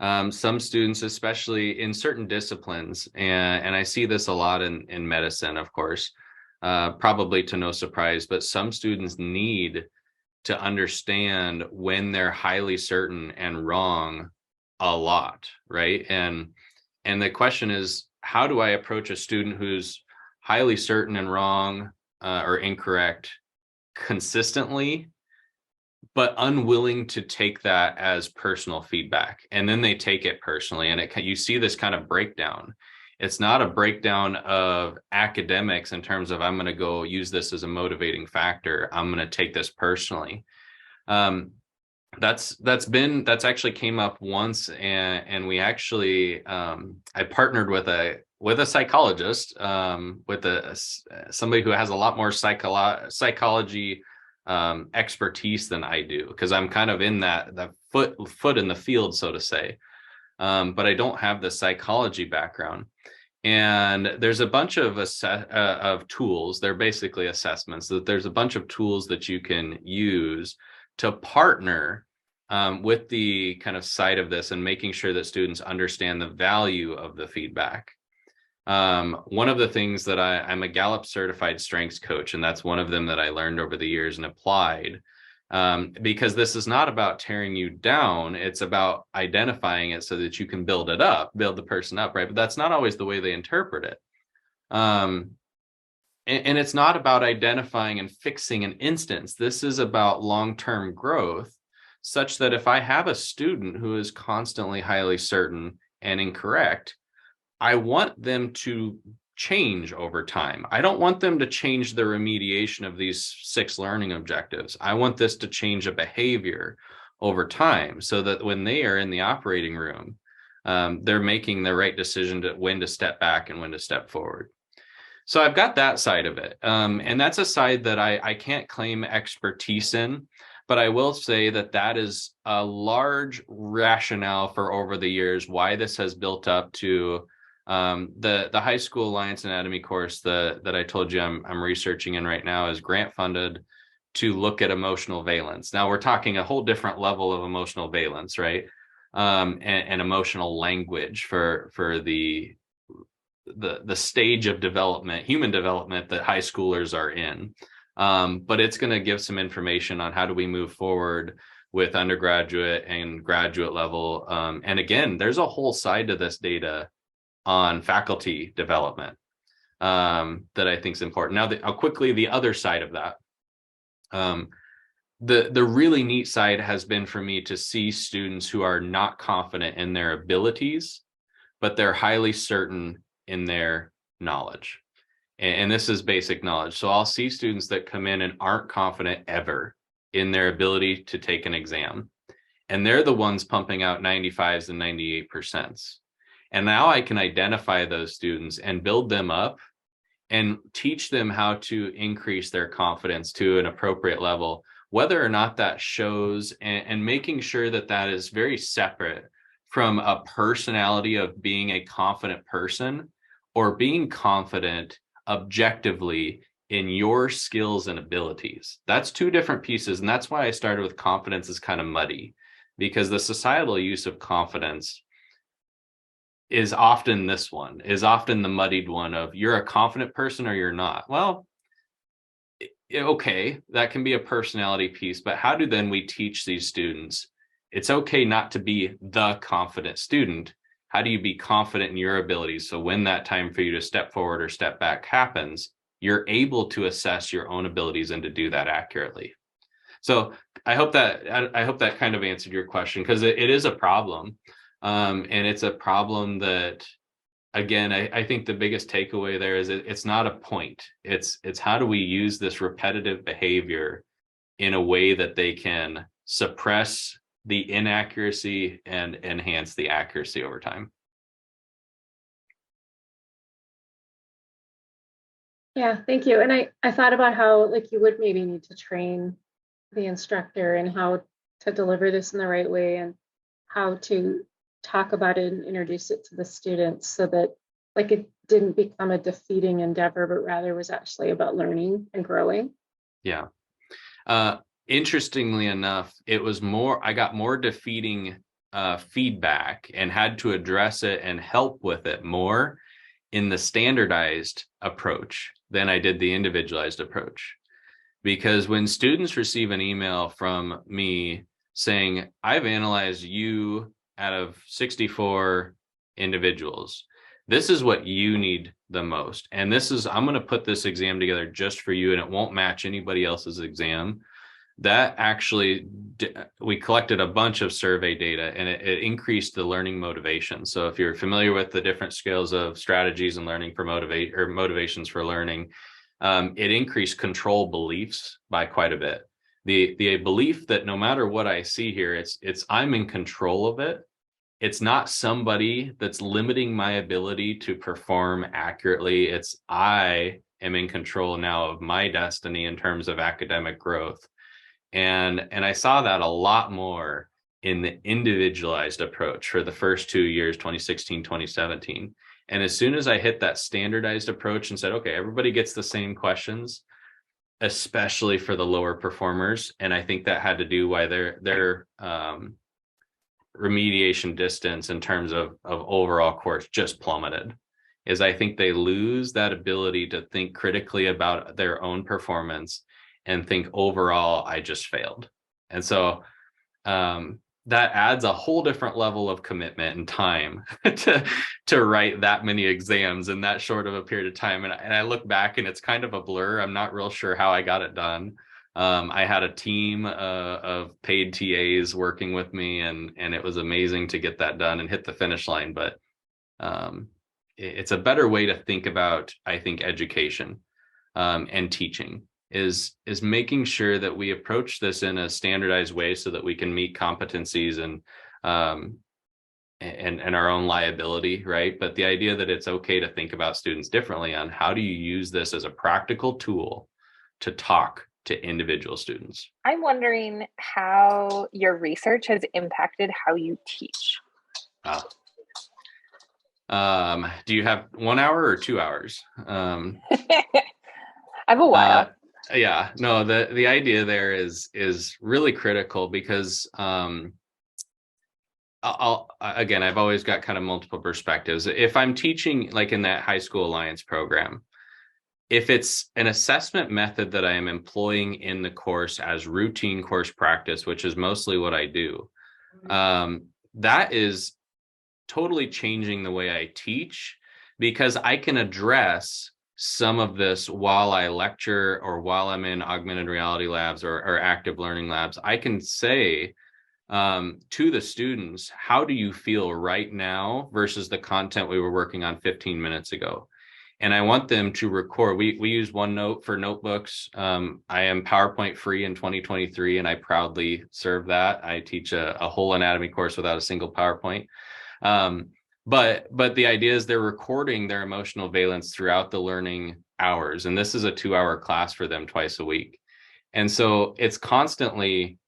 Some students, especially in certain disciplines, and I see this a lot in medicine, of course, probably to no surprise, but some students need to understand when they're highly certain and wrong a lot, right? And the question is, how do I approach a student who's highly certain and wrong or incorrect consistently, but unwilling to take that as personal feedback? And then they take it personally, and you see this kind of breakdown. It's not a breakdown of academics in terms of I'm going to go use this as a motivating factor, I'm going to take this personally. um, that's actually came up once, and we actually I partnered with a psychologist, with somebody who has a lot more psychology expertise than I do, because I'm kind of in that foot in the field, so to say. But I don't have the psychology background. And there's a bunch of tools. They're basically assessments. That there's a bunch of tools that you can use to partner with the kind of side of this and making sure that students understand the value of the feedback. One of the things that I'm a Gallup certified strengths coach, and that's one of them that I learned over the years and applied. Because this is not about tearing you down, it's about identifying it so that you can build it up, build the person up, right? But that's not always the way they interpret it. And it's not about identifying and fixing an instance. This is about long-term growth, such that if I have a student who is constantly highly certain and incorrect, I want them to change over time. I don't want them to change the remediation of these 6 learning objectives. I want this to change a behavior over time so that when they are in the operating room, they're making the right decision to when to step back and when to step forward. So I've got that side of it. And that's a side that I can't claim expertise in, but I will say that that is a large rationale for over the years why this has built up to the high school Alliance Anatomy course that I told you I'm researching in right now is grant funded to look at emotional valence. Now we're talking a whole different level of emotional valence, right? And emotional language for the stage of development, human development, that high schoolers are in. But it's going to give some information on how do we move forward with undergraduate and graduate level. And again, there's a whole side to this data on faculty development that I think is important. Now, quickly, the other side of that, the really neat side has been for me to see students who are not confident in their abilities, but they're highly certain in their knowledge. And this is basic knowledge. So I'll see students that come in and aren't confident ever in their ability to take an exam. And they're the ones pumping out 95s and 98%. And now I can identify those students and build them up and teach them how to increase their confidence to an appropriate level, whether or not that shows, and making sure that that is very separate from a personality of being a confident person or being confident objectively in your skills and abilities. That's 2 different pieces. And that's why I started with confidence is kind of muddy, because the societal use of confidence is often the muddied one of you're a confident person or you're not. Well, okay, that can be a personality piece, but how do then we teach these students it's okay not to be the confident student. How do you be confident in your abilities? So when that time for you to step forward or step back happens, you're able to assess your own abilities and to do that accurately. So I hope that kind of answered your question, because it is a problem. And it's a problem that, again, I think the biggest takeaway there is it's not a point. It's how do we use this repetitive behavior in a way that they can suppress the inaccuracy and enhance the accuracy over time. Yeah, thank you. And I thought about how like you would maybe need to train the instructor and how to deliver this in the right way and how to talk about it and introduce it to the students so that like it didn't become a defeating endeavor, but rather was actually about learning and growing. Yeah. Interestingly enough, I got more defeating feedback and had to address it and help with it more in the standardized approach than I did the individualized approach. Because when students receive an email from me saying, I've analyzed you out of 64 individuals, this is what you need the most. And I'm going to put this exam together just for you, and it won't match anybody else's exam. That actually, we collected a bunch of survey data, and it increased the learning motivation. So if you're familiar with the different scales of strategies and learning for motivations for learning, it increased control beliefs by quite a bit. The belief that no matter what I see here, it's I'm in control of it. It's not somebody that's limiting my ability to perform accurately. It's I am in control now of my destiny in terms of academic growth. And I saw that a lot more in the individualized approach for the first 2 years, 2016, 2017. And as soon as I hit that standardized approach and said, okay, everybody gets the same questions, especially for the lower performers. And I think that had to do why their remediation distance in terms of overall course just plummeted, is I think they lose that ability to think critically about their own performance and think overall, I just failed. And so that adds a whole different level of commitment and time to write that many exams in that short of a period of time. And I look back and it's kind of a blur. I'm not real sure how I got it done. I had a team of paid TAs working with me, and it was amazing to get that done and hit the finish line. But it's a better way to think about, I think, education and teaching is making sure that we approach this in a standardized way so that we can meet competencies and our own liability, right? But the idea that it's okay to think about students differently on how do you use this as a practical tool to talk to individual students. I'm wondering how your research has impacted how you teach. Do you have 1 hour or 2 hours? I have a while. Yeah, no, the idea there is really critical because I've always got kind of multiple perspectives. If I'm teaching like in that high school alliance program, if it's an assessment method that I am employing in the course as routine course practice, which is mostly what I do, that is totally changing the way I teach, because I can address some of this while I lecture or while I'm in augmented reality labs or active learning labs. I can say to the students, how do you feel right now versus the content we were working on 15 minutes ago? And I want them to record. We use OneNote for notebooks. I am PowerPoint free in 2023, and I proudly serve that. I teach a whole anatomy course without a single PowerPoint. But the idea is they're recording their emotional valence throughout the learning hours. And this is a 2-hour class for them twice a week. And so it's constantly,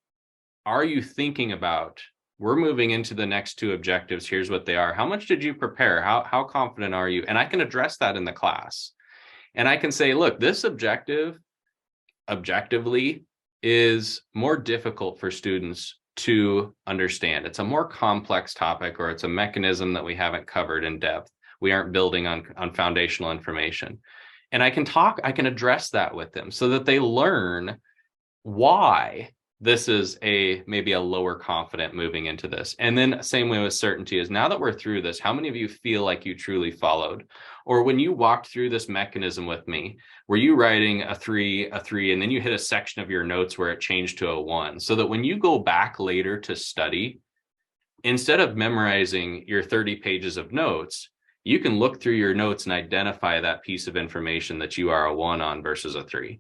are you thinking about, we're moving into the next 2 objectives. Here's what they are. How much did you prepare? How confident are you? And I can address that in the class. And I can say, look, this objective objectively is more difficult for students to understand. It's a more complex topic, or it's a mechanism that we haven't covered in depth. We aren't building on foundational information. And I can address that with them so that they learn why this is maybe a lower confident moving into this. And then same way with certainty is, now that we're through this, how many of you feel like you truly followed? Or when you walked through this mechanism with me, were you writing a 3, and then you hit a section of your notes where it changed to a 1, so that when you go back later to study, instead of memorizing your 30 pages of notes, you can look through your notes and identify that piece of information that you are a 1 on versus a 3.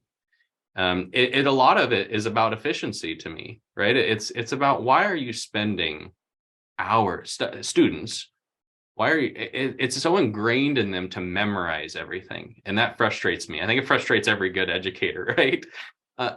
A lot of it is about efficiency to me, right? It's about, why are you spending hours, students? Why are you? It's so ingrained in them to memorize everything, and that frustrates me. I think it frustrates every good educator, right?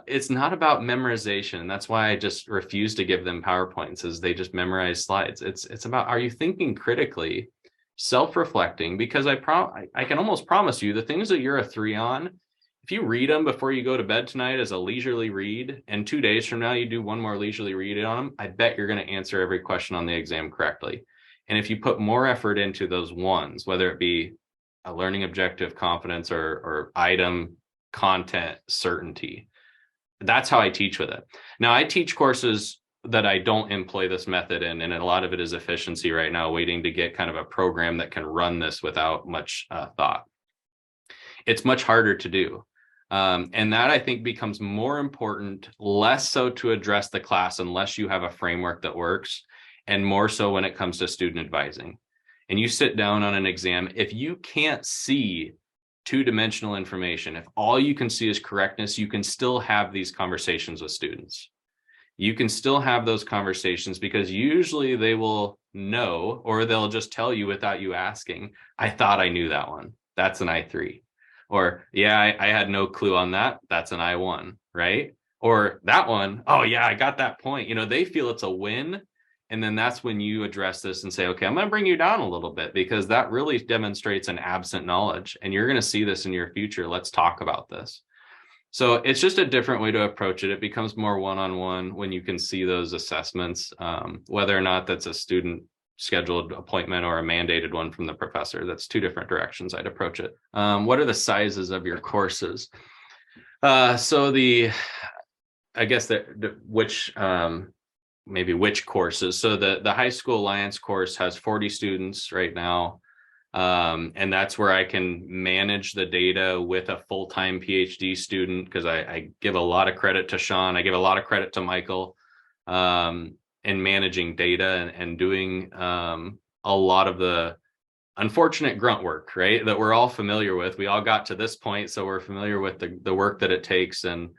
It's not about memorization. That's why I just refuse to give them PowerPoints, is they just memorize slides. It's about, are you thinking critically, self-reflecting? Because I can almost promise you, the things that you're a 3 on, if you read them before you go to bed tonight as a leisurely read, and 2 days from now you do one more leisurely read on them, I bet you're going to answer every question on the exam correctly. And if you put more effort into those 1s, whether it be a learning objective, confidence, or item, content, certainty, that's how I teach with it. Now, I teach courses that I don't employ this method in, and a lot of it is efficiency right now, waiting to get kind of a program that can run this without much thought. It's much harder to do. And that, I think, becomes more important, less so to address the class unless you have a framework that works, and more so when it comes to student advising. And you sit down on an exam, if you can't see two-dimensional information, if all you can see is correctness, you can still have these conversations with students. You can still have those conversations, because usually they will know, or they'll just tell you without you asking, I thought I knew that one. That's an I3. Or, yeah, I had no clue on that. That's an I1, right? Or that one, oh yeah, I got that point. They feel it's a win. And then that's when you address this and say, okay, I'm going to bring you down a little bit, because that really demonstrates an absent knowledge. And you're going to see this in your future. Let's talk about this. So it's just a different way to approach it. It becomes more one-on-one when you can see those assessments, whether or not that's a student scheduled appointment or a mandated one from the professor. That's 2 different directions I'd approach it. What are the sizes of your courses? So I guess which courses. So the high school alliance course has 40 students right now. And that's where I can manage the data with a full-time PhD student, because I give a lot of credit to Sean. I give a lot of credit to Michael in managing data and doing a lot of the unfortunate grunt work, right? That we're all familiar with. We all got to this point, so we're familiar with the work that it takes. And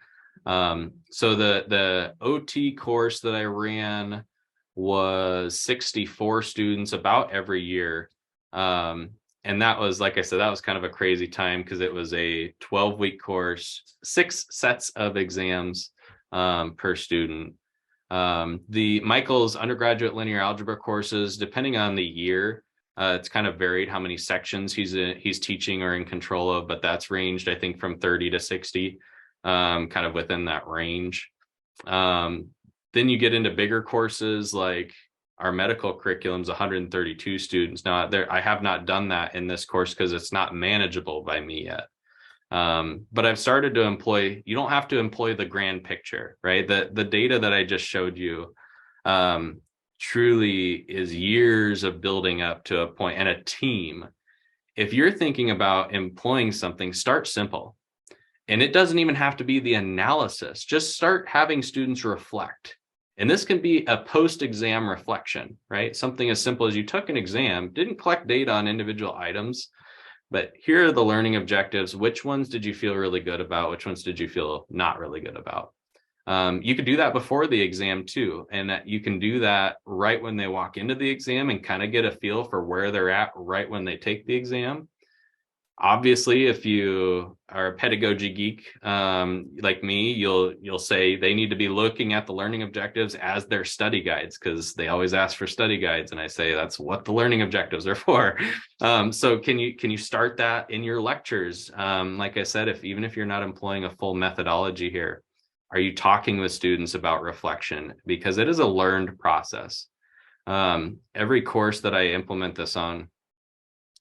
so the OT course that I ran was 64 students about every year. And that was, like I said, that was kind of a crazy time, because it was a 12-week course, 6 sets of exams per student. The Michael's undergraduate linear algebra courses, depending on the year, it's kind of varied how many sections he's teaching or in control of, but that's ranged, I think, from 30 to 60, kind of within that range. Then you get into bigger courses, like our medical curriculum's 132 students. Now, I have not done that in this course because it's not manageable by me yet. But I've started to employ, you don't have to employ the grand picture, right? The data that I just showed you truly is years of building up to a point, and a team. If you're thinking about employing something, start simple. And it doesn't even have to be the analysis. Just start having students reflect. And this can be a post-exam reflection, right? Something as simple as, you took an exam, didn't collect data on individual items, but here are the learning objectives. Which ones did you feel really good about? Which ones did you feel not really good about? You could do that before the exam too. And that you can do that right when they walk into the exam and kind of get a feel for where they're at right when they take the exam. Obviously, if you are a pedagogy geek like me, you'll say they need to be looking at the learning objectives as their study guides, because they always ask for study guides, and I say that's what the learning objectives are for. So can you start that in your lectures? Like I said, even if you're not employing a full methodology here, are you talking with students about reflection? Because it is a learned process. Every course that I implement this on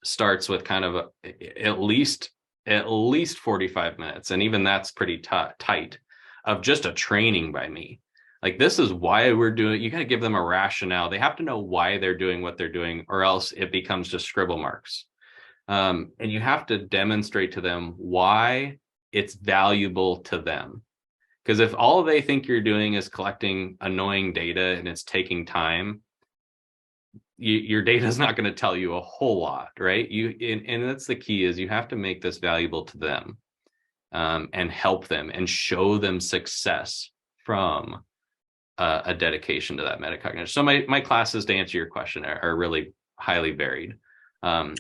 starts with kind of at least 45 minutes, and even that's pretty tight, of just a training by me. Like, this is why we're doing, you got to give them a rationale. They have to know why they're doing what they're doing, or else it becomes just scribble marks. And you have to demonstrate to them why it's valuable to them. Because if all they think you're doing is collecting annoying data and it's taking time, your data is not going to tell you a whole lot, right? And that's the key, is you have to make this valuable to them, and help them and show them success from a dedication to that metacognition. So my classes, to answer your question, are really highly varied. Yeah,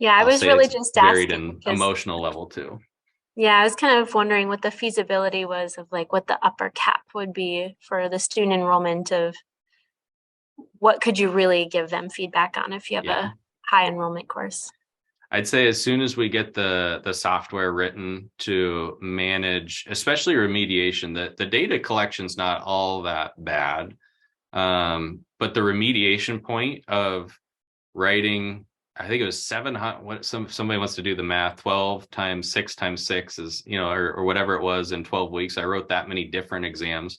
I I'll was say really it's just varied asking in because, emotional level too. yeah, I was kind of wondering what the feasibility was of like what the upper cap would be for the student enrollment of what could you really give them feedback on if you have Yeah. a high enrollment course. I'd say as soon as we get the software written to manage, especially remediation, the data collection's not all that bad. But the remediation point of writing, I think it was 700, what somebody wants to do the math, 12 times 6 times 6 is, or whatever it was in 12 weeks. I wrote that many different exams.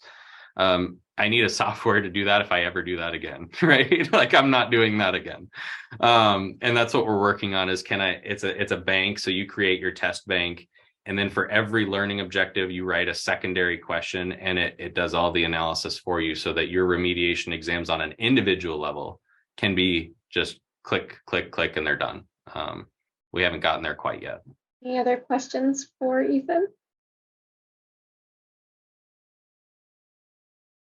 I need a software to do that if I ever do that again, right? Like, I'm not doing that again. And that's what we're working on, is it's a bank. So you create your test bank, and then for every learning objective, you write a secondary question, and it does all the analysis for you, so that your remediation exams on an individual level can be just click, click, click, and they're done. We haven't gotten there quite yet. Any other questions for Ethan?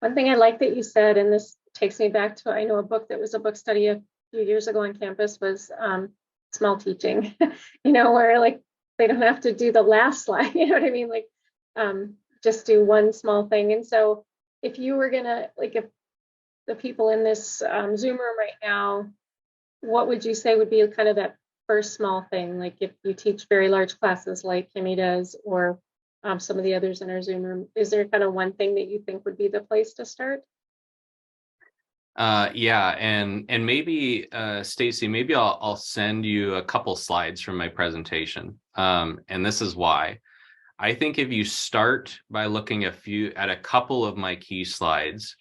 One thing I like that you said, and this takes me back to, I know a book that was a book study a few years ago on campus, was small teaching, where like they don't have to do the last slide, you know what I mean? Like just do one small thing. And so if you were gonna, like, if the people in this Zoom room right now, what would you say would be kind of that first small thing? Like if you teach very large classes like Kimmy does, or some of the others in our Zoom room, is there kind of one thing that you think would be the place to start? Yeah, and maybe Stacy, maybe I'll send you a couple slides from my presentation. And this is why. I think if you start by looking at a couple of my key slides,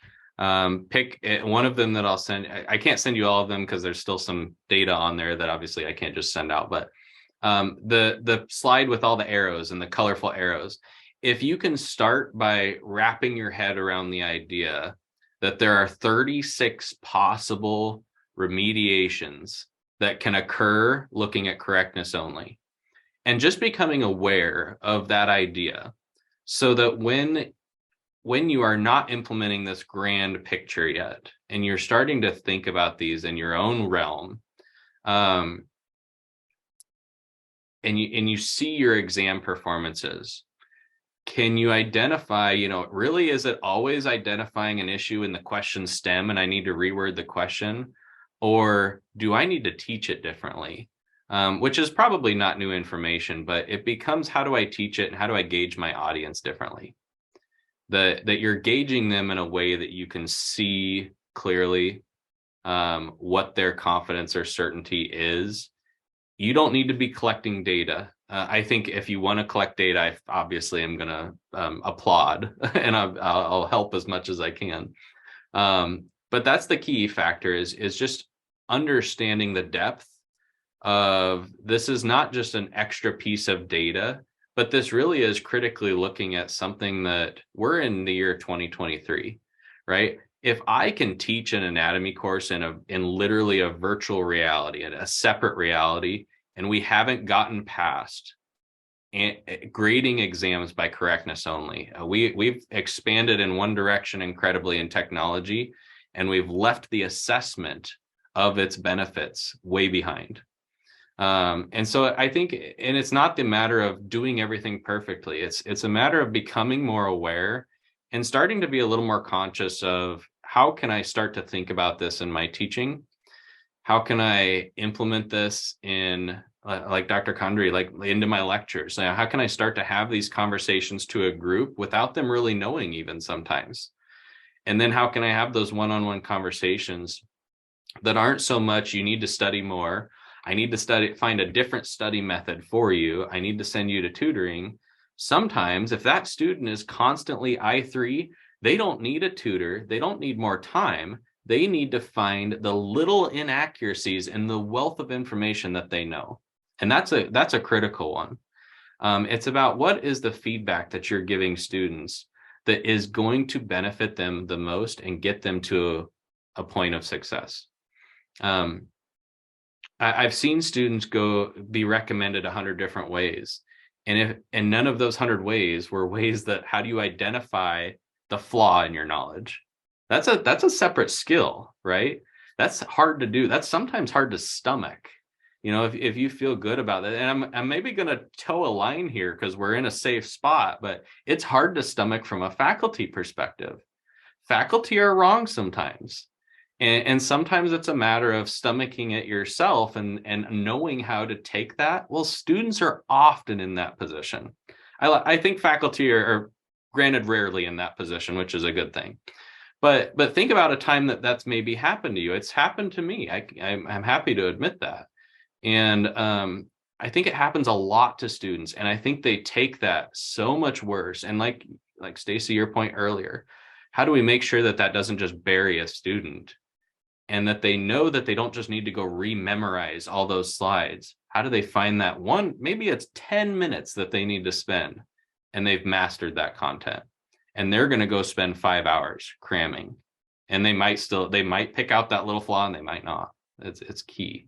pick one of them that I'll send. I can't send you all of them because there's still some data on there that obviously I can't just send out, but the slide with all the arrows and the colorful arrows, if you can start by wrapping your head around the idea that there are 36 possible remediations that can occur looking at correctness only, and just becoming aware of that idea, so that when you are not implementing this grand picture yet, and you're starting to think about these in your own realm, and you see your exam performances, can you identify, really, is it always identifying an issue in the question stem and I need to reword the question? Or do I need to teach it differently? Which is probably not new information, but it becomes, how do I teach it and how do I gauge my audience differently? That you're gauging them in a way that you can see clearly what their confidence or certainty is. You don't need to be collecting data. I think if you want to collect data, I obviously am going to applaud and I'll help as much as I can. But that's the key factor, is just understanding the depth of this. Is not just an extra piece of data, but this really is critically looking at something that we're in the year 2023, right? If I can teach an anatomy course in literally a virtual reality, a separate reality, and we haven't gotten past grading exams by correctness only, we've expanded in one direction incredibly in technology, and we've left the assessment of its benefits way behind. And so I think, and it's not the matter of doing everything perfectly. It's a matter of becoming more aware and starting to be a little more conscious of, how can I start to think about this in my teaching? How can I implement this in, like Dr. Condry, like into my lectures? How can I start to have these conversations to a group without them really knowing even sometimes? And then how can I have those one-on-one conversations that aren't so much, you need to study more, I need to find a different study method for you, I need to send you to tutoring. Sometimes if that student is constantly I3, They don't need a tutor. They don't need more time. They need to find the little inaccuracies in the wealth of information that they know. And that's a critical one. It's about what is the feedback that you're giving students that is going to benefit them the most and get them to a point of success. I've seen students be recommended 100 different ways. And none of those 100 ways were ways that, how do you identify the flaw in your knowledge? That's a separate skill, right? That's hard to do. That's sometimes hard to stomach. You know, if you feel good about that, and I'm maybe going to toe a line here because we're in a safe spot, but it's hard to stomach from a faculty perspective. Faculty are wrong sometimes. And sometimes it's a matter of stomaching it yourself and knowing how to take that. Well, students are often in that position. I think faculty are granted rarely in that position, which is a good thing. But think about a time that's maybe happened to you. It's happened to me. I'm happy to admit that. And I think it happens a lot to students. And I think they take that so much worse. And like Stacy, your point earlier, how do we make sure that doesn't just bury a student? And that they know that they don't just need to go rememorize all those slides. How do they find that one? Maybe it's 10 minutes that they need to spend and they've mastered that content. And they're going to go spend 5 hours cramming. And they might pick out that little flaw and they might not. It's key.